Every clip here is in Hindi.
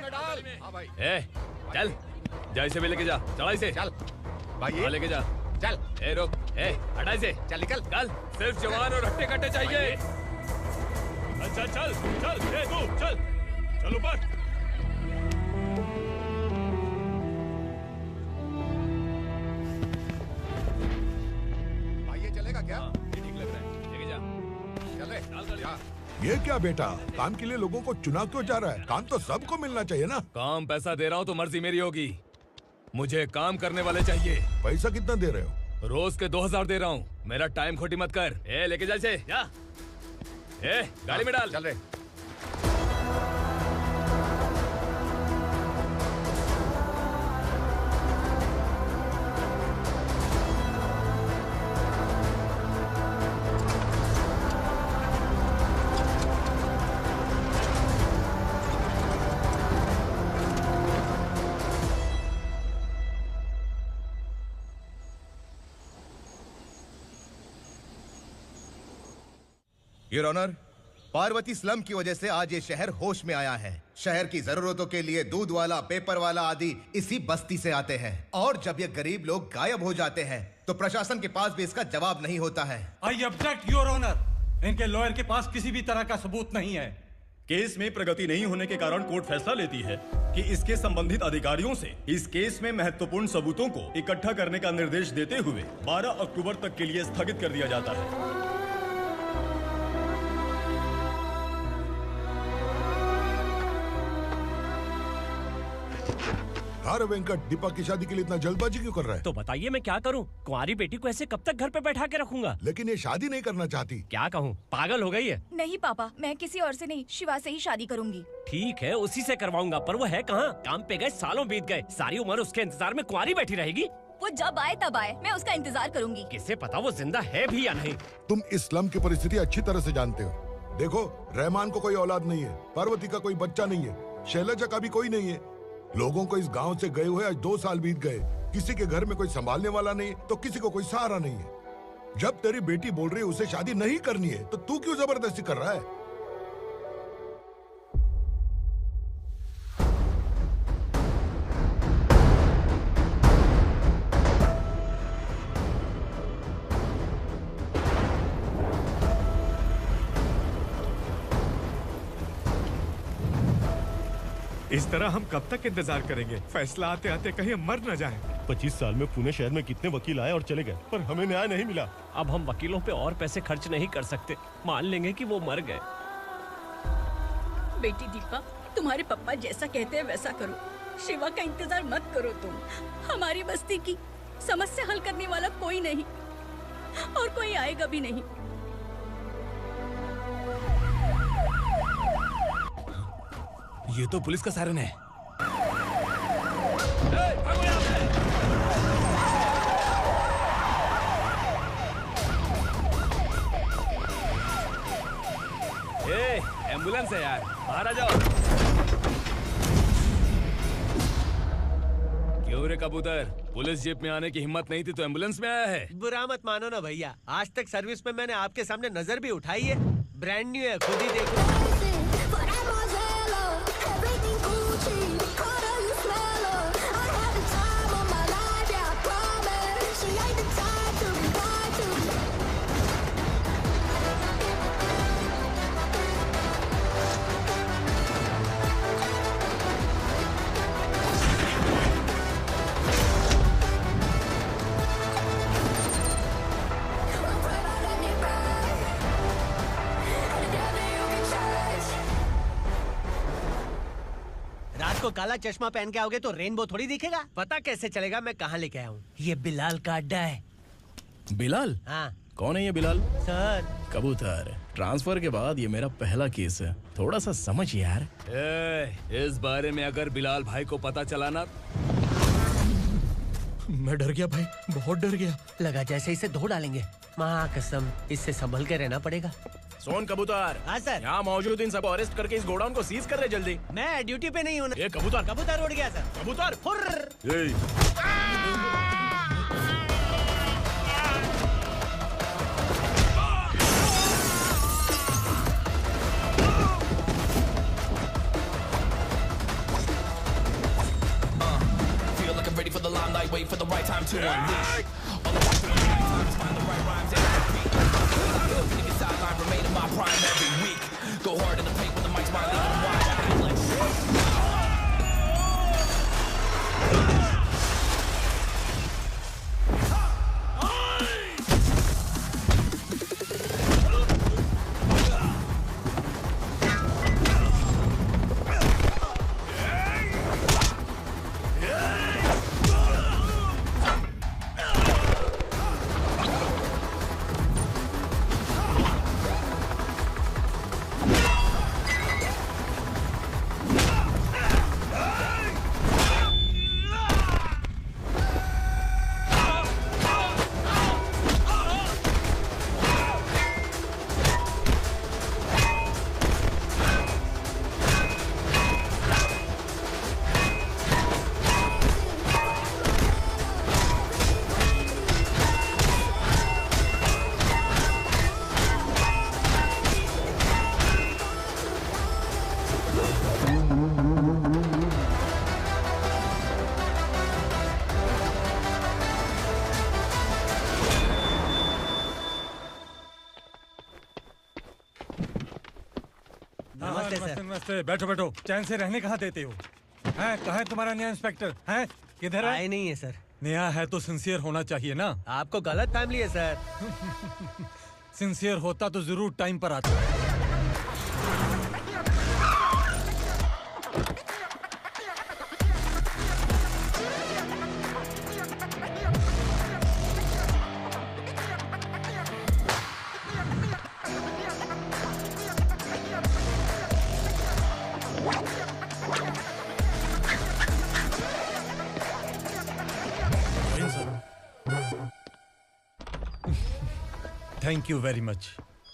में डाल। हाँ भाई। ए, चल, जा इसे भी लेके जा, चला इसे। चल भाई, लेके जा। चल। ए रोक, ए हटा इसे। चल निकल। चल, सिर्फ जवान और हट्टे कट्टे चाहिए। चल चल चल, ए तू चल, चल ऊपर। भाई ये चलेगा क्या? ये ठीक लग रहा है, लेके जा। चल रे, डाल कर जा। ये क्या बेटा, काम के लिए लोगों को चुना क्यों जा रहा है? काम तो सबको मिलना चाहिए ना। काम पैसा दे रहा हूँ तो मर्जी मेरी होगी, मुझे काम करने वाले चाहिए। पैसा कितना दे रहे हो? रोज के 2000 दे रहा हूँ, मेरा टाइम खोटी मत कर। ए लेके जा इसे, जा। ए गाड़ी में डाल। चल रे। योर ऑनर, पार्वती स्लम की वजह से आज ये शहर होश में आया है। शहर की जरूरतों के लिए दूध वाला, पेपर वाला आदि इसी बस्ती से आते हैं, और जब ये गरीब लोग गायब हो जाते हैं तो प्रशासन के पास भी इसका जवाब नहीं होता है। आई ऑब्जेक्ट योर ऑनर, इनके लॉयर के पास किसी भी तरह का सबूत नहीं है। केस में प्रगति नहीं होने के कारण कोर्ट फैसला लेती है कि इसके संबंधित अधिकारियों से इस केस में महत्वपूर्ण सबूतों को इकट्ठा करने का निर्देश देते हुए 12 अक्टूबर तक के लिए स्थगित कर दिया जाता है। अरे वेंकट, दीपक की शादी के लिए इतना जल्दबाजी क्यों कर रहा है? तो बताइए मैं क्या करूं? कुंवारी बेटी को ऐसे कब तक घर पे बैठा के रखूंगा? लेकिन ये शादी नहीं करना चाहती। क्या कहूं, पागल हो गई है? नहीं पापा, मैं किसी और से नहीं, शिवा से ही शादी करूंगी। ठीक है, उसी से करवाऊंगा, पर वो है कहाँ? काम पे गए, सालों बीत गए, सारी उम्र उसके इंतजार में कुंवारी बैठी रहेगी। वो जब आए तब आए, मैं उसका इंतजार करूंगी। किसे पता वो जिंदा है भी या नहीं। तुम इस्लाम की परिस्थिति अच्छी तरह से जानते हो। देखो, रहमान को कोई औलाद नहीं है, पार्वती का कोई बच्चा नहीं है, शैलजा का भी कोई नहीं है। लोगों को इस गांव से गए हुए आज 2 साल बीत गए। किसी के घर में कोई संभालने वाला नहीं, तो किसी को कोई सहारा नहीं है। जब तेरी बेटी बोल रही है उसे शादी नहीं करनी है, तो तू क्यों जबरदस्ती कर रहा है? इस तरह हम कब तक इंतजार करेंगे? फैसला आते आते कहीं हम मर न जाएं। 25 साल में पुणे शहर में कितने वकील आए और चले गए, पर हमें न्याय नहीं मिला। अब हम वकीलों पे और पैसे खर्च नहीं कर सकते, मान लेंगे कि वो मर गए। बेटी दीपा, तुम्हारे पापा जैसा कहते हैं वैसा करो। शिवा का इंतजार मत करो तुम। हमारी बस्ती की समस्या हल करने वाला कोई नहीं, और कोई आएगा भी नहीं। ये तो पुलिस का सायरन है। एम्बुलेंस है यार, बाहर आ जाओ। क्यों रे कबूतर, पुलिस जीप में आने की हिम्मत नहीं थी तो एम्बुलेंस में आया है? बुरा मत मानो ना भैया, आज तक सर्विस में मैंने आपके सामने नजर भी उठाई है। ब्रांड न्यू है, खुद ही देखो। को काला चश्मा पहन के आओगे तो रेनबो थोड़ी दिखेगा। पता कैसे चलेगा मैं कहाँ लेके आया हूँ? ये बिलाल का अड्डा है। बिलाल? हाँ। कौन है ये बिलाल? सर कबूतर, ट्रांसफर के बाद ये मेरा पहला केस है, थोड़ा सा समझ यार। इस बारे में अगर बिलाल भाई को पता चला ना, मैं डर गया भाई, बहुत डर गया। लगा जैसे इसे धो डालेंगे। माँ कसम, इससे संभल के रहना पड़ेगा। सोन कबूतर। हाँ सर। यहाँ मौजूद इन सबको अरेस्ट करके इस गोडाउन को सीज कर रहे जल्दी। मैं ड्यूटी पे नहीं हूँ। ये कबूतर। कबूतर उड़ गया सर। कबूतर। limelight, wait for the right time to unleash. All the time, find the right rhymes and repeat. Niggas sideline, remain in my prime every week. Go hard in the paint with the mic's my lead and wide. I feel like नमस्ते, बैठो बैठो। चैन से रहने कहाँ देते हो? हैं, कहाँ है तुम्हारा नया इंस्पेक्टर? हैं, किधर है? आए नहीं है सर। नया है तो सिंसियर होना चाहिए ना। आपको गलत फैमिली है सर। सिंसियर होता तो जरूर टाइम पर आता। Thank you very much.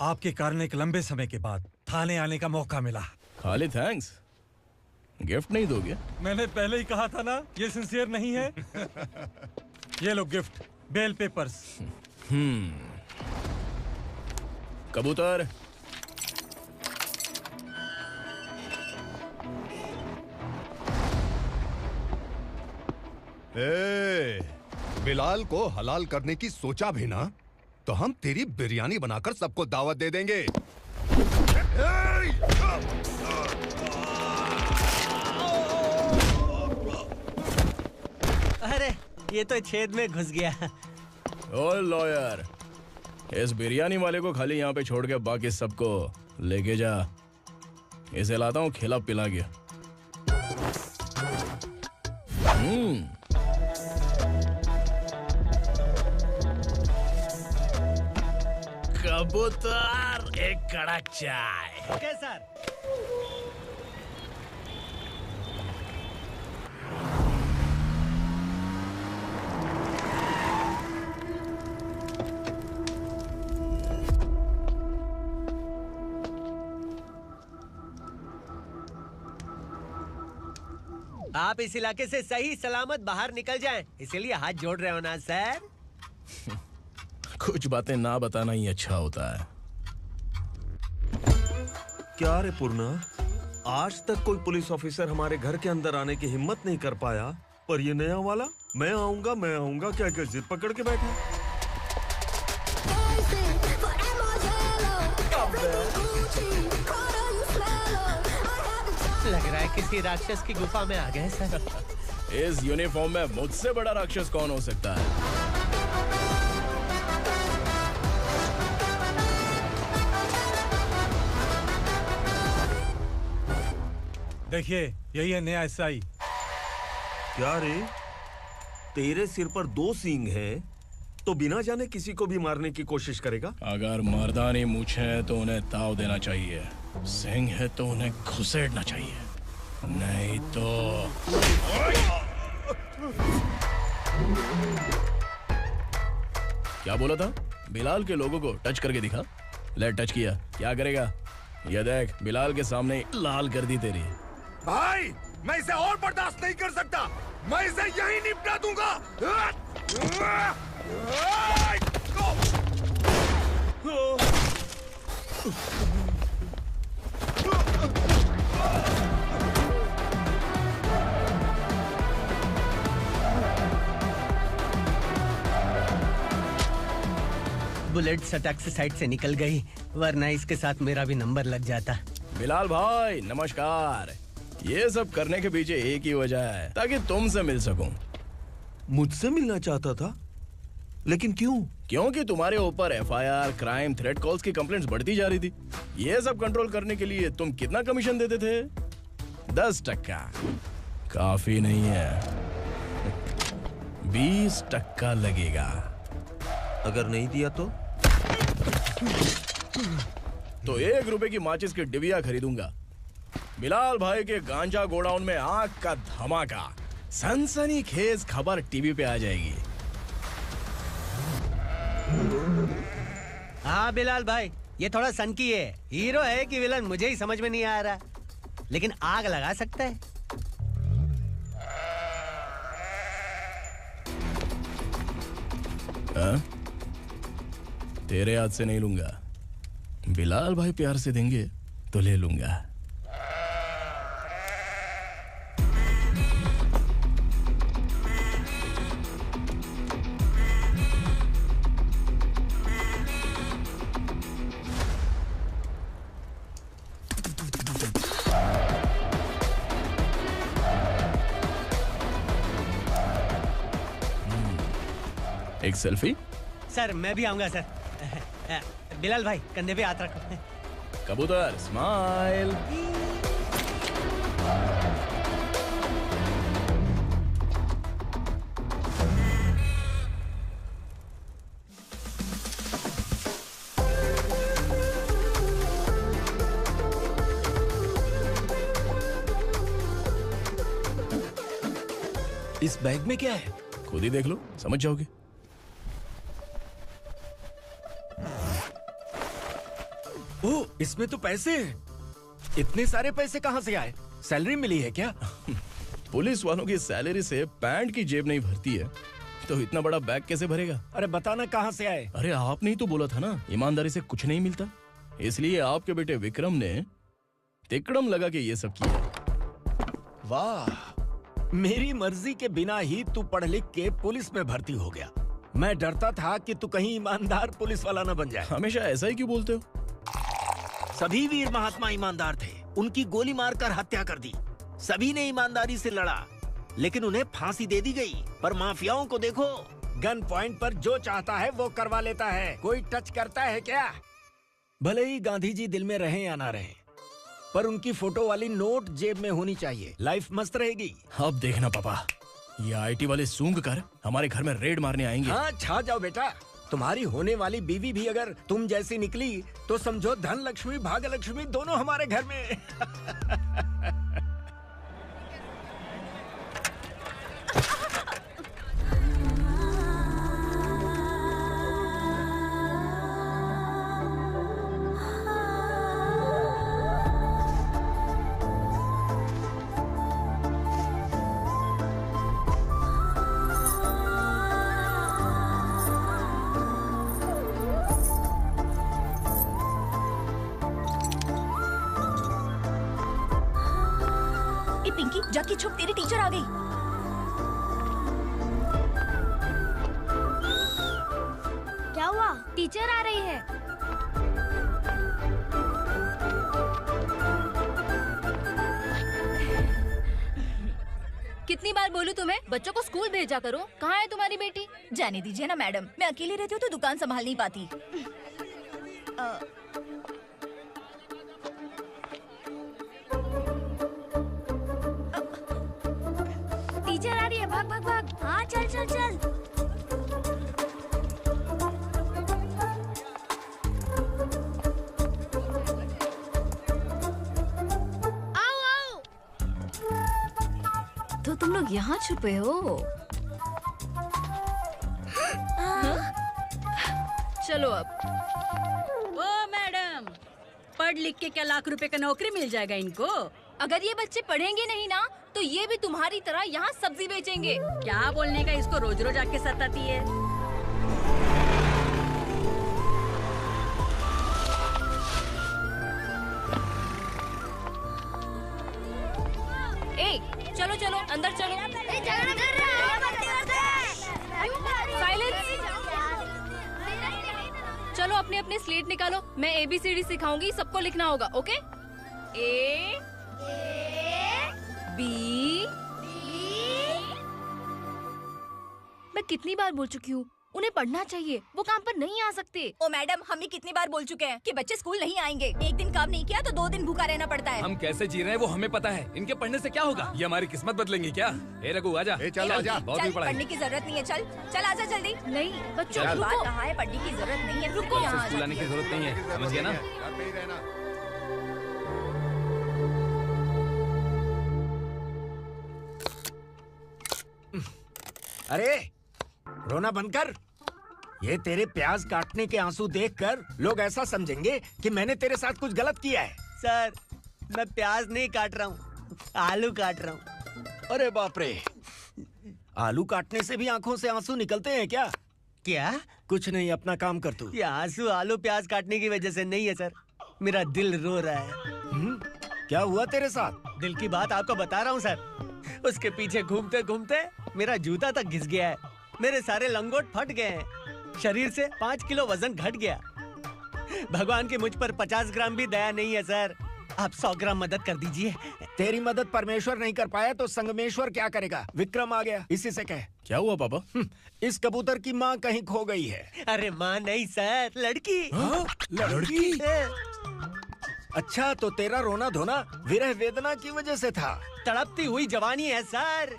आपके कारण एक लंबे समय के बाद थाने आने का मौका मिला। खाली थैंक्स, गिफ्ट नहीं दोगे? मैंने पहले ही कहा था ना, ये सिंसियर नहीं है। ये लो गिफ्ट, बेल पेपर्स। कबूतर। बिलाल को हलाल करने की सोचा भी ना, तो हम तेरी बिरयानी बनाकर सबको दावत दे देंगे। अरे ये तो छेद में घुस गया। ओ लॉयर, इस बिरयानी वाले को खाली यहाँ पे छोड़ के बाकी सबको लेके जा। इसे लाता हूँ खिला पिला के। कबूतर, एक कड़क चाय। Okay sir. आप इस इलाके से सही सलामत बाहर निकल जाएं, इसीलिए हाथ जोड़ रहे हो ना सर? कुछ बातें ना बताना ही अच्छा होता है। क्या रे पूर्णा, आज तक कोई पुलिस ऑफिसर हमारे घर के अंदर आने की हिम्मत नहीं कर पाया, पर ये नया वाला मैं आऊंगा क्या क्या जिद पकड़ के बैठा। लग रहा है किसी राक्षस की गुफा में आ गए सर। इस यूनिफॉर्म में मुझसे बड़ा राक्षस कौन हो सकता है? देखिए, यही है नया एसआई। क्या रे, तेरे सिर पर 2 सींग है तो बिना जाने किसी को भी मारने की कोशिश करेगा? अगर मर्दानी मूंछ है तो उन्हें ताव देना चाहिए, सिंह है तो उन्हें घुसेड़ना चाहिए, नहीं तो। क्या बोला था? बिलाल के लोगों को टच करके दिखा। ले टच किया, क्या करेगा? ये देख, बिलाल के सामने लाल कर दी तेरी। भाई, मैं इसे और बर्दाश्त नहीं कर सकता। मैं इसे यहीं निपटा दूंगा। बुलेट सटक से साइड से निकल गई, वरना इसके साथ मेरा भी नंबर लग जाता। बिलाल भाई नमस्कार। ये सब करने के पीछे एक ही वजह है, ताकि तुमसे मिल सकूं। मुझसे मिलना चाहता था, लेकिन क्यों? क्योंकि तुम्हारे ऊपर एफआईआर, क्राइम, थ्रेट कॉल्स की कंप्लेंट्स बढ़ती जा रही थी। ये सब कंट्रोल करने के लिए तुम कितना कमीशन देते थे? 10%। काफी नहीं है, 20% लगेगा। अगर नहीं दिया तो 1 रुपए की माचिस की डिबिया खरीदूंगा। बिलाल भाई के गांजा गोडाउन में आग का धमाका, सनसनीखेज खबर टीवी पे आ जाएगी। हाँ बिलाल भाई, ये थोड़ा सनकी है। हीरो है कि विलन मुझे ही समझ में नहीं आ रहा, लेकिन आग लगा सकता है। तेरे हाथ से नहीं लूंगा, बिलाल भाई प्यार से देंगे तो ले लूंगा। एक सेल्फी? सर मैं भी आऊंगा सर। बिलाल भाई कंधे पे हाथ रखो। कबूतर स्माइल। इस बैग में क्या है? खुद ही देख लो, समझ जाओगे। ओह, इसमें तो पैसे हैं। इतने सारे पैसे कहां से आए? सैलरी मिली है क्या? पुलिस वालों की सैलरी से पैंट की जेब नहीं भरती है, तो इतना बड़ा बैग कैसे भरेगा? अरे बताना कहां से आए? अरे आपने ही तो बोला था ना, ईमानदारी से कुछ नहीं मिलता। इसलिए आपके बेटे विक्रम ने तिकड़म लगा के ये सब किया। वाह, मेरी मर्जी के बिना ही तू पढ़ लिख के पुलिस में भर्ती हो गया। मैं डरता था कि तू कहीं ईमानदार पुलिस वाला न बन जाए। हमेशा ऐसा ही क्यों बोलते हो? सभी वीर महात्मा ईमानदार थे, उनकी गोली मारकर हत्या कर दी। सभी ने ईमानदारी से लड़ा, लेकिन उन्हें फांसी दे दी गई। पर माफियाओं को देखो, गन पॉइंट पर जो चाहता है वो करवा लेता है। कोई टच करता है क्या? भले ही गांधी जी दिल में रहे या ना रहे, पर उनकी फोटो वाली नोट जेब में होनी चाहिए। लाइफ मस्त रहेगी। अब देखना पापा, ये आईटी वाले सूंघ कर हमारे घर में रेड मारने आएंगे। हाँ, छा जाओ बेटा। तुम्हारी होने वाली बीवी भी अगर तुम जैसी निकली तो समझो धन लक्ष्मी भाग्य लक्ष्मी दोनों हमारे घर में। पिंकी, जाके छुप, तेरी टीचर आ गई। क्या हुआ? टीचर आ रही है। कितनी बार बोलूं तुम्हें, बच्चों को स्कूल भेजा करो। कहाँ है तुम्हारी बेटी? जाने दीजिए ना मैडम, मैं अकेली रहती हूँ तो दुकान संभाल नहीं पाती। टीचर आ रही है, भाग भाग भाग। हाँ चल चल चल। आओ आओ। तो तुम लोग यहाँ छुपे हो? चलो अब। ओ मैडम, पढ़ लिख के क्या लाख रुपए का नौकरी मिल जाएगा इनको? अगर ये बच्चे पढ़ेंगे नहीं ना, तो ये भी तुम्हारी तरह यहाँ सब्जी बेचेंगे। क्या बोलने का, इसको रोज रोज आके सताती है। ए, चलो चलो अंदर चलो। साइलेंस। चलो अपने अपने स्लेट निकालो, मैं ABCD सिखाऊंगी, सबको लिखना होगा, ओके? A B। मैं कितनी बार बोल चुकी हूँ, उन्हें पढ़ना चाहिए, वो काम पर नहीं आ सकते। ओ मैडम, हम भी कितनी बार बोल चुके हैं कि बच्चे स्कूल नहीं आएंगे। एक दिन काम नहीं किया तो 2 दिन भूखा रहना पड़ता है। हम कैसे जी रहे हैं वो हमें पता है, इनके पढ़ने से क्या होगा? ये हमारी किस्मत बदलेंगे क्या? ए रघु आजा। चल आजा, बहुत भी पढ़ाई। पढ़ने की जरूरत नहीं है, चल आजा जल्दी। नहीं बच्चों, चल। रुको। कहा है पढ़ने की जरूरत नहीं है, रुको। से स्कूल आने की जरूरत नहीं है, समझ गया ना? अरे रोना बंद कर। ये तेरे प्याज काटने के आंसू देखकर लोग ऐसा समझेंगे कि मैंने तेरे साथ कुछ गलत किया है। सर, मैं प्याज नहीं काट रहा हूँ, आलू काट रहा हूँ। अरे बाप रे, आलू काटने से भी आंखों से आंसू निकलते हैं क्या? क्या? कुछ नहीं, अपना काम कर तू। ये आंसू आलू प्याज काटने की वजह से नहीं है सर, मेरा दिल रो रहा है। क्या हुआ तेरे साथ? दिल की बात आपको बता रहा हूँ सर। उसके पीछे घूमते घूमते मेरा जूता तक घिस गया है, मेरे सारे लंगोट फट गए हैं, शरीर से 5 किलो वजन घट गया। भगवान की मुझ पर 50 ग्राम भी दया नहीं है सर, आप 100 ग्राम मदद कर दीजिए। तेरी मदद परमेश्वर नहीं कर पाया तो संगमेश्वर क्या करेगा? विक्रम आ गया, इसी से कह। क्या हुआ पापा? इस कबूतर की माँ कहीं खो गई है। अरे माँ नहीं सर, लड़की। लड़की? अच्छा, तो तेरा रोना धोना विरह वेदना की वजह से था। तड़पती हुई जवानी है सर।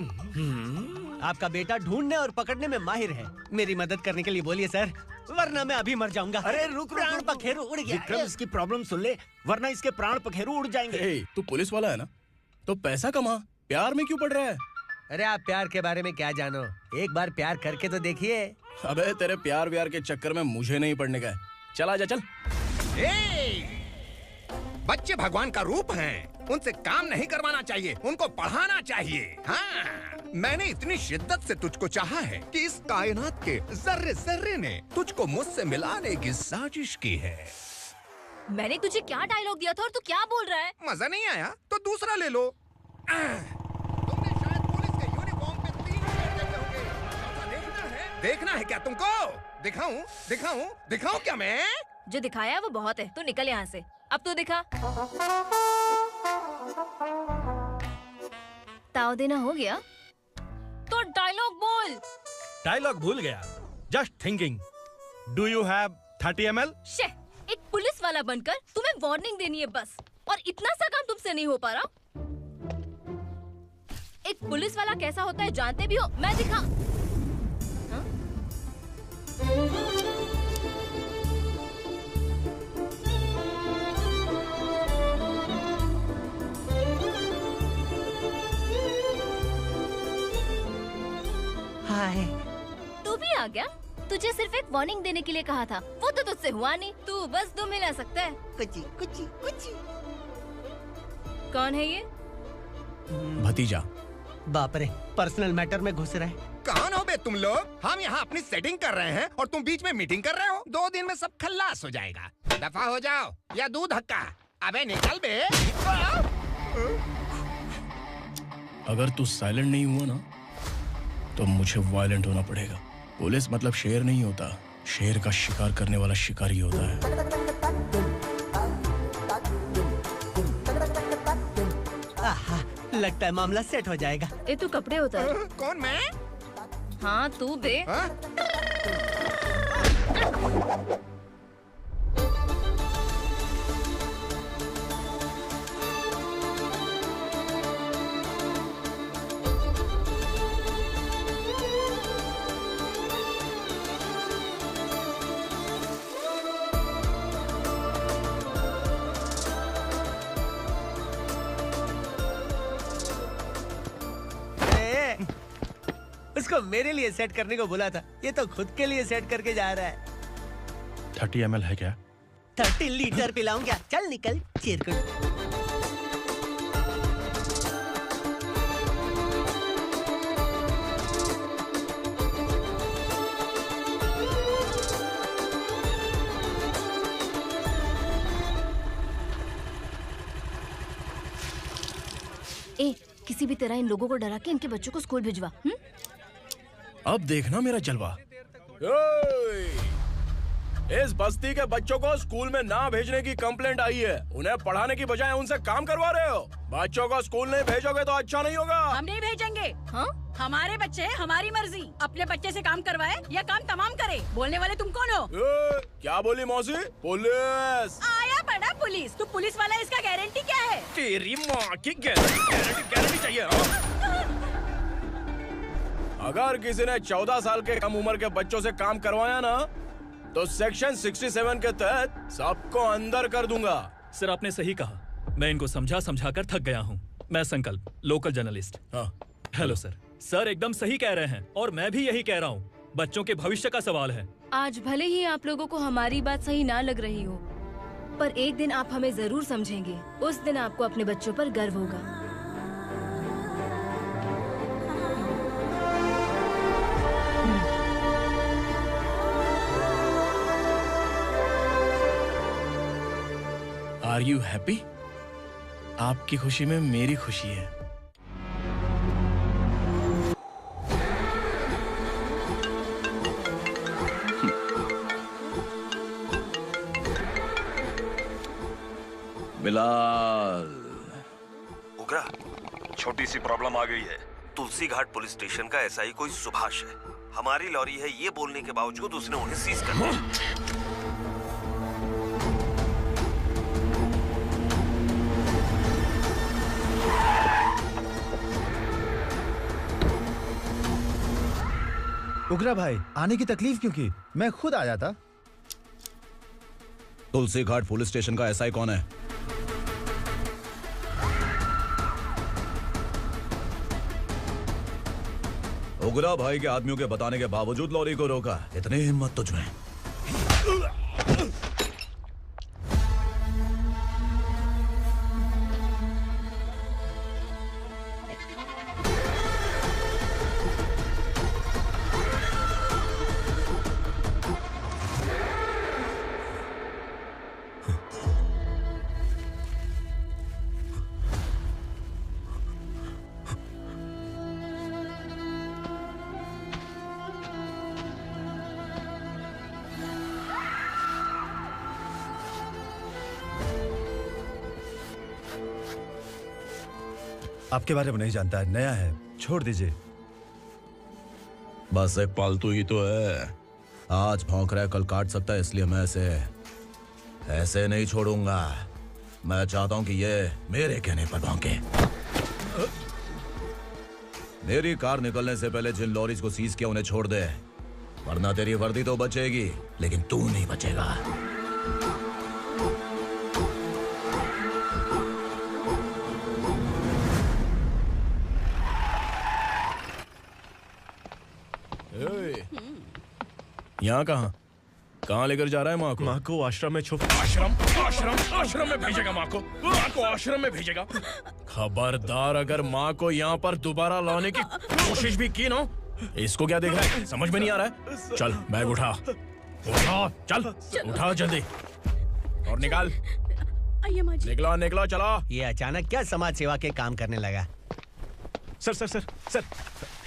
आपका बेटा ढूंढने और पकड़ने में माहिर है, मेरी मदद करने के लिए बोलिए सर, वरना मैं अभी मर जाऊंगा। अरे रुक, प्राण पखेरु उड़ गया। विक्रम, इसकी प्रॉब्लम सुन ले, वरना इसके प्राण पखेरु उड़ जाएंगे। तू पुलिस वाला है ना, तो पैसा कमा, प्यार में क्यों पड़ रहा है? अरे आप प्यार के बारे में क्या जानो, एक बार प्यार करके तो देखिए। अबे तेरे प्यार व्यार के चक्कर में मुझे नहीं पड़ने का है, चल आजा चल। बच्चे भगवान का रूप हैं, उनसे काम नहीं करवाना चाहिए, उनको पढ़ाना चाहिए। हाँ, मैंने इतनी शिद्दत से तुझको चाहा है कि इस कायनात के जर्रे जर्रे ने तुझको मुझसे मिलाने की साजिश की है। मैंने तुझे क्या डायलॉग दिया था और तू क्या बोल रहा है? मजा नहीं आया तो दूसरा ले लो। तुमने शायद पुलिस के यूनिफॉर्म पे 3 शर्ट देखे होंगे। चौथा देखना है क्या तुमको? दिखाऊं दिखाऊं दिखाऊं क्या मैं? जो दिखाया वो बहुत है, तू निकल यहाँ से। अब तू दिखा। ताव देना हो गया तो डायलॉग बोल। डायलॉग भूल गया। Just thinking, do you have 30 ml? शे, एक पुलिस वाला बनकर तुम्हें वार्निंग देनी है बस, और इतना सा काम तुमसे नहीं हो पा रहा। एक पुलिस वाला कैसा होता है जानते भी हो? मैं दिखा। हाय, तू भी आ गया? तुझे सिर्फ एक वार्निंग देने के लिए कहा था, वो तो तुझसे हुआ नहीं। तू बस दो मिला सकता है। कुची कुची कुची। कौन है ये? भतीजा। बाप रे, पर्सनल मैटर में घुस रहा है। कौन हो बे तुम लोग? हम यहाँ अपनी सेटिंग कर रहे हैं और तुम बीच में मीटिंग कर रहे हो। 2 दिन में सब खल्लास हो जाएगा। दफा हो जाओ या दूध हक्का। अबे निकल बे। अगर तू साइलेंट नहीं हुआ ना तो मुझे वायलेंट होना पड़ेगा। पुलिस मतलब शेर नहीं होता, शेर का शिकार करने वाला शिकारी होता है। आहा, लगता है मामला सेट हो जाएगा। ए तू कपड़े उतार। कौन मैं? हाँ तू बे। उसको मेरे लिए सेट करने को बोला था, ये तो खुद के लिए सेट करके जा रहा है। 30 ml है क्या? 30 लीटर पिलाऊं क्या? चल निकल चिरकुट। ए, किसी भी तरह इन लोगों को डरा के इनके बच्चों को स्कूल भिजवा। अब देखना मेरा जलवा। इस बस्ती के बच्चों को स्कूल में ना भेजने की कंप्लेंट आई है। उन्हें पढ़ाने की बजाय उनसे काम करवा रहे हो। बच्चों को स्कूल नहीं भेजोगे तो अच्छा नहीं होगा। हम नहीं भेजेंगे। हाँ? हमारे बच्चे हमारी मर्जी। अपने बच्चे से काम करवाए या काम तमाम करे। बोलने वाले तुम कौन हो? क्या बोली मौसी? पुलिस आया बड़ा पुलिस। तू पुलिस वाला, इसका गारंटी क्या है? तेरी माँ की गारंटी चाहिए। अगर किसी ने 14 साल के कम उम्र के बच्चों से काम करवाया ना तो सेक्शन 67 के तहत सबको अंदर कर दूंगा। सर आपने सही कहा। मैं इनको समझा कर थक गया हूँ। मैं संकल्प, लोकल जर्नलिस्ट। हाँ। Hello sir. सर एकदम सही कह रहे हैं और मैं भी यही कह रहा हूँ। बच्चों के भविष्य का सवाल है। आज भले ही आप लोगों को हमारी बात सही ना लग रही हो, पर एक दिन आप हमें जरूर समझेंगे। उस दिन आपको अपने बच्चों पर गर्व होगा। Are you happy? आपकी खुशी में मेरी खुशी है। बिलाल। उग्रा, छोटी सी प्रॉब्लम आ गई है। तुलसी घाट पुलिस स्टेशन का एसआई कोई सुभाष है। हमारी लॉरी है ये बोलने के बावजूद उसने उन्हें सीज कर दिया। उग्रा भाई, आने की तकलीफ क्यों की? मैं खुद आ जाता। तुलसी घाट पुलिस स्टेशन का एसआई कौन है? उग्रा भाई के आदमियों के बताने के बावजूद लॉरी को रोका। इतनी हिम्मत तुझमें? आपके बारे में नहीं जानता है, नया है, छोड़ दीजिए। बस एक पालतू ही तो है। आज भौंक रहा है, कल काट सकता है, इसलिए मैं ऐसे नहीं छोड़ूंगा। मैं चाहता हूं कि ये मेरे कहने पर भौंके। मेरी कार निकलने से पहले जिन लॉरीज को सीज किया उन्हें छोड़ दे, वरना तेरी वर्दी तो बचेगी लेकिन तू नहीं बचेगा। यहाँ कहाँ लेकर जा रहा है माँ को? माँ को आश्रम में आश्रम में भेजेगा माँ को? माँ को आश्रम में भेजेगा? खबरदार, अगर माँ को यहाँ पर दोबारा लाने की कोशिश भी की ना। इसको क्या देख रहा है? समझ में नहीं आ रहा है? चल बैग उठा, चल उठा जल्दी और निकाल। निकला चला। ये अचानक क्या समाज सेवा के काम करने लगा? सर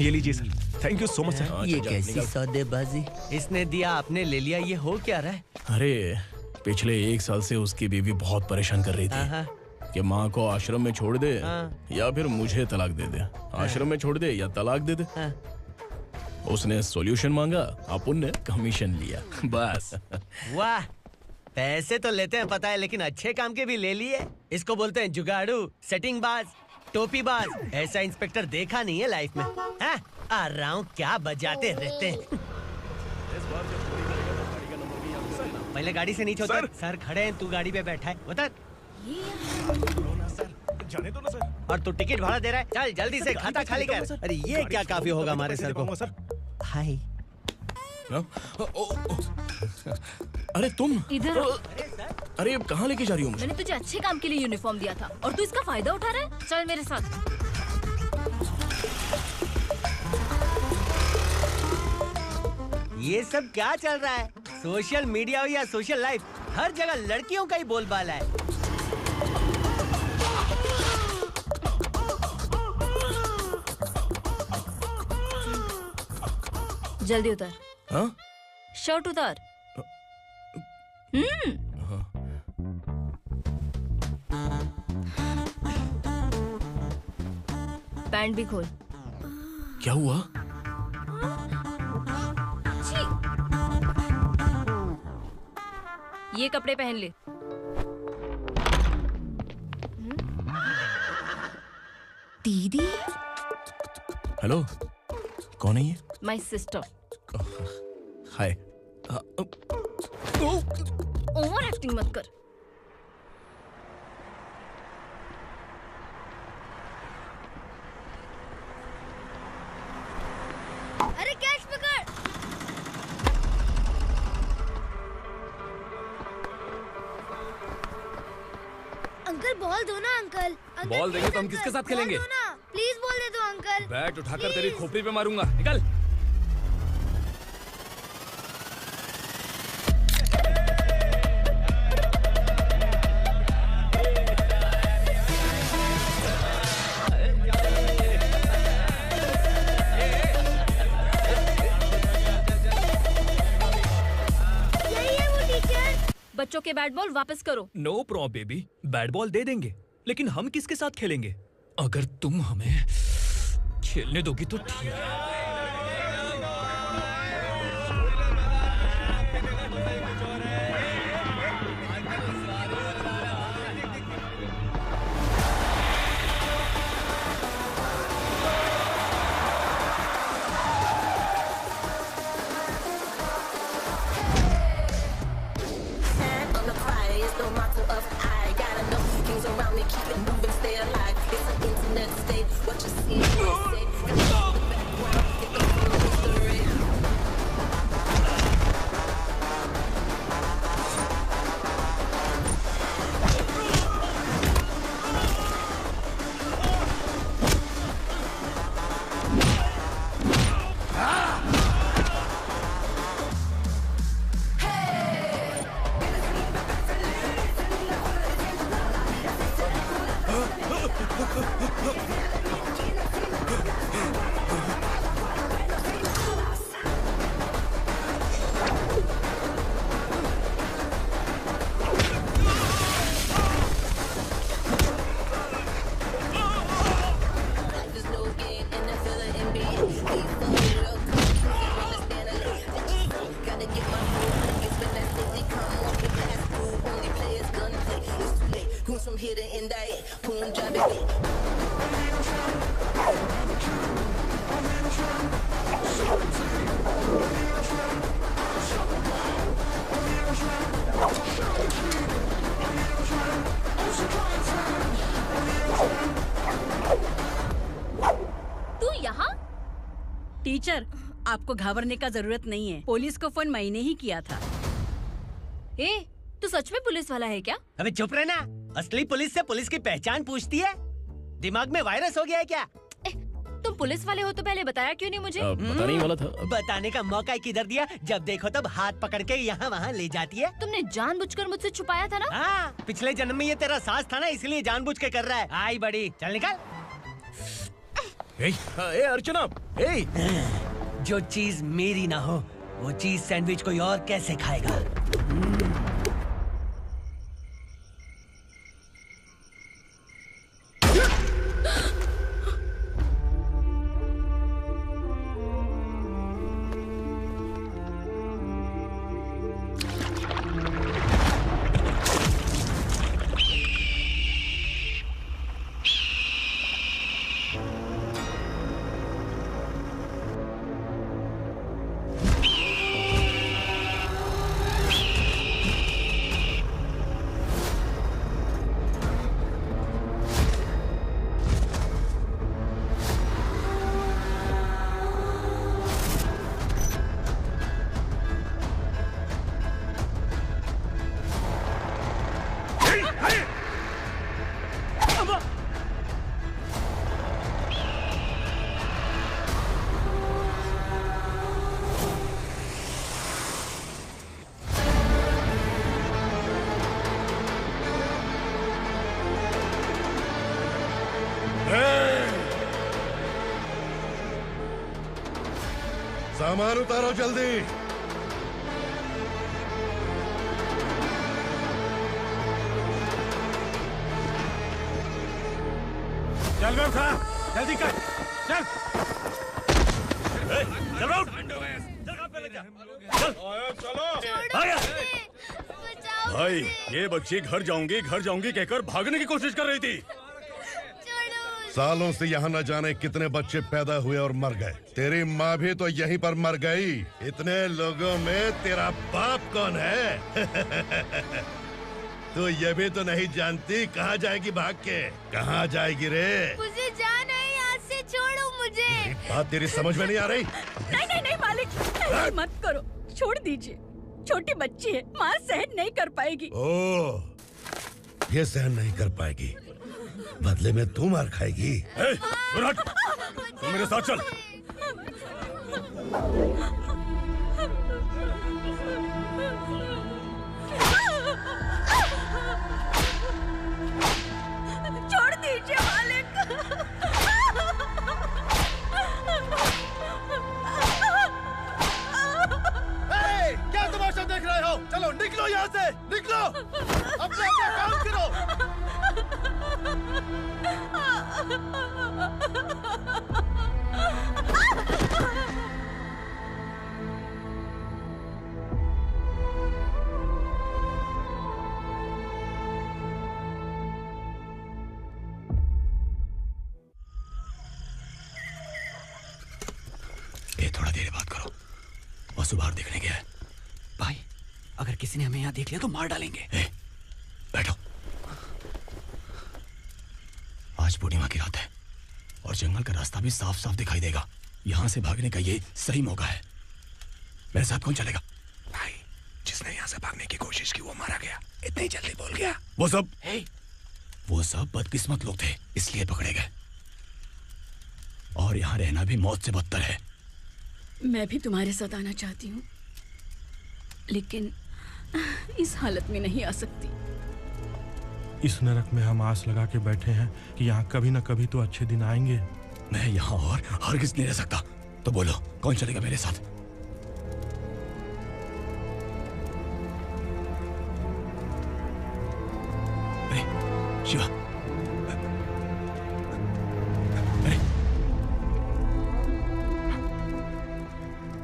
ये लीजिए sir. Thank you so much sir. ये कैसी सौदेबाजी? इसने दिया, आपने ले लिया, ये हो क्या रहा है? अरे पिछले 1 साल से उसकी बीवी बहुत परेशान कर रही थी कि माँ को आश्रम में छोड़ दे या फिर मुझे तलाक दे दे। आश्रम में छोड़ दे या तलाक दे दे। उसने सॉल्यूशन मांगा, अपन ने कमीशन लिया, बस। वाह, पैसे तो लेते हैं पता है, लेकिन अच्छे काम के भी ले लिए। इसको बोलते हैं जुगाड़ू, सेटिंग बाज, टोपी बाज। ऐसा इंस्पेक्टर देखा नहीं है लाइफ में। हाँ? आ रहा हूँ, क्या बजाते रहते हैं। पहले गाड़ी से नीचे उतर। सर खड़े हैं, तू गाड़ी पे बैठा है, उतर। जाने दो ना सर। और तू टिकट भाड़ा दे रहा है, चल जल्दी से खाता खाली कर। अरे ये क्या काफी होगा हमारे सर को। हाय। अरे तुम इधर। अरे अब कहाँ लेके जा रही हो मुझे? मैंने तुझे अच्छे काम के लिए यूनिफॉर्म दिया था और तू इसका फायदा उठा रहा है। चल मेरे साथ। ये सब क्या चल रहा है? सोशल मीडिया हो या सोशल लाइफ, हर जगह लड़कियों का ही बोलबाला है। जल्दी उतर। हाँ? शर्ट उतार। पैंट भी खोल। क्या हुआ? ये कपड़े पहन ले। दीदी। हेलो, कौन है ये? My sister. Hi. Over acting मत कर। अरे कैच पकड़। अंकल बॉल दो ना अंकल। बॉल देंगे तो हम किसके साथ खेलेंगे? प्लीज बॉल दे दो अंकल। बैट उठाकर तेरी खोपड़ी पे मारूंगा। निकल। बच्चों के बैट बॉल वापस करो। No problem baby, bat ball दे देंगे, लेकिन हम किसके साथ खेलेंगे? अगर तुम हमें खेलने दोगी तो ठीक है। टीचर, आपको घबराने का जरूरत नहीं है। पुलिस को फोन मैंने ही किया था। ए, तू सच में पुलिस वाला है क्या? अबे चुप रहना। असली पुलिस से पुलिस की पहचान पूछती है? दिमाग में वायरस हो गया है क्या? तुम पुलिस वाले हो तो पहले बताया क्यों नहीं मुझे? बताने ही वाला था। बताने का मौका किधर दिया? जब देखो तब हाथ पकड़ के यहाँ वहाँ ले जाती है। तुमने जानबूझकर मुझसे छुपाया था ना? हाँ, पिछले जन्म में ये तेरा सास था ना, इसलिए जानबूझ के कर रहा है। आई बड़ी, चल निकल। ए अर्चना, जो चीज मेरी ना हो वो चीज सैंडविच कोई और कैसे खाएगा? सामान उतारो जल्दी। चल बे उठा, जल्दी कर, चल। चल आउट। भाई ये बच्ची घर जाऊंगी कहकर भागने की कोशिश कर रही थी। सालों से यहाँ न जाने कितने बच्चे पैदा हुए और मर गए। तेरी माँ भी तो यहीं पर मर गई। इतने लोगों में तेरा बाप कौन है? तो ये भी तो नहीं जानती कहाँ जाएगी भाग के? कहाँ जाएगी रे? मुझे जाना है, यहाँ से छोड़ो मुझे। बात तेरी समझ में नहीं आ रही? नहीं मालिक, ऐसे मत करो, छोड़ दीजिए। छोटी बच्ची है, माँ सहन नहीं कर पाएगी। ओह, ये सहन नहीं कर पाएगी, बदले में तू मार खाएगी। तू मेरे साथ चल। छोड़ दीजिए मालिक। क्या तमाशा देख रहे हो? चलो निकलो यहाँ से, निकलो। अपना काम करो। ये थोड़ा देर बात करो, वसु बाहर देखने गया है। भाई, अगर किसी ने हमें यहाँ देख लिया तो मार डालेंगे। बैठो। आज पूर्णिमा की रात है और जंगल का रास्ता भी साफ साफ दिखाई देगा। यहाँ से भागने का ये सही मौका है। मेरे साथ कौन चलेगा? भाई, जिसने यहाँ से भागने की कोशिश की वो मारा गया। इतनी जल्दी बोल गया। वो सब बदकिस्मत लोग थे, इसलिए पकड़े गए। और यहाँ रहना भी मौत से बदतर है। मैं भी तुम्हारे साथ आना चाहती हूँ, लेकिन इस हालत में नहीं आ सकती। इस नरक में हम आस लगा के बैठे हैं कि यहाँ कभी न कभी तो अच्छे दिन आएंगे। मैं यहाँ और हरगिज़ नहीं रह सकता। तो बोलो, कौन चलेगा मेरे साथ? अरे शिवा, अरे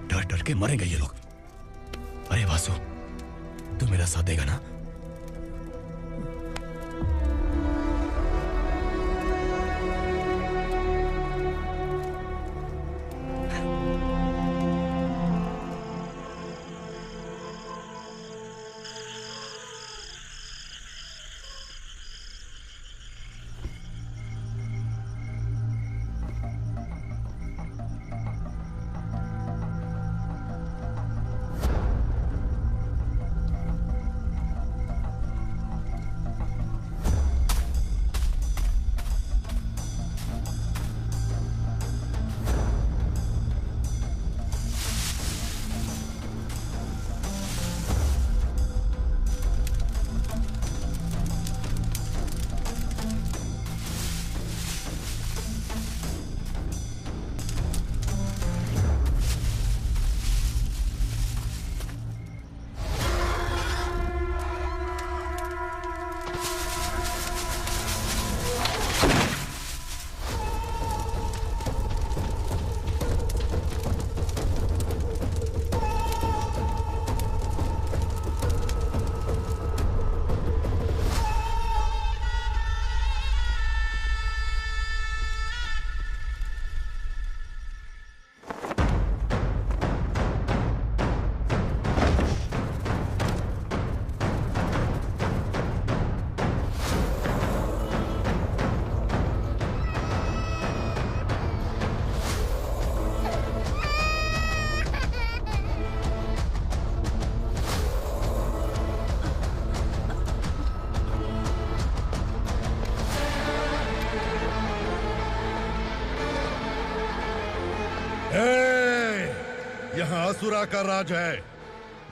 डर डर के मरेंगे ये लोग। अरे वासु, तू मेरा साथ देगा ना? यहाँ असुरा का राज है।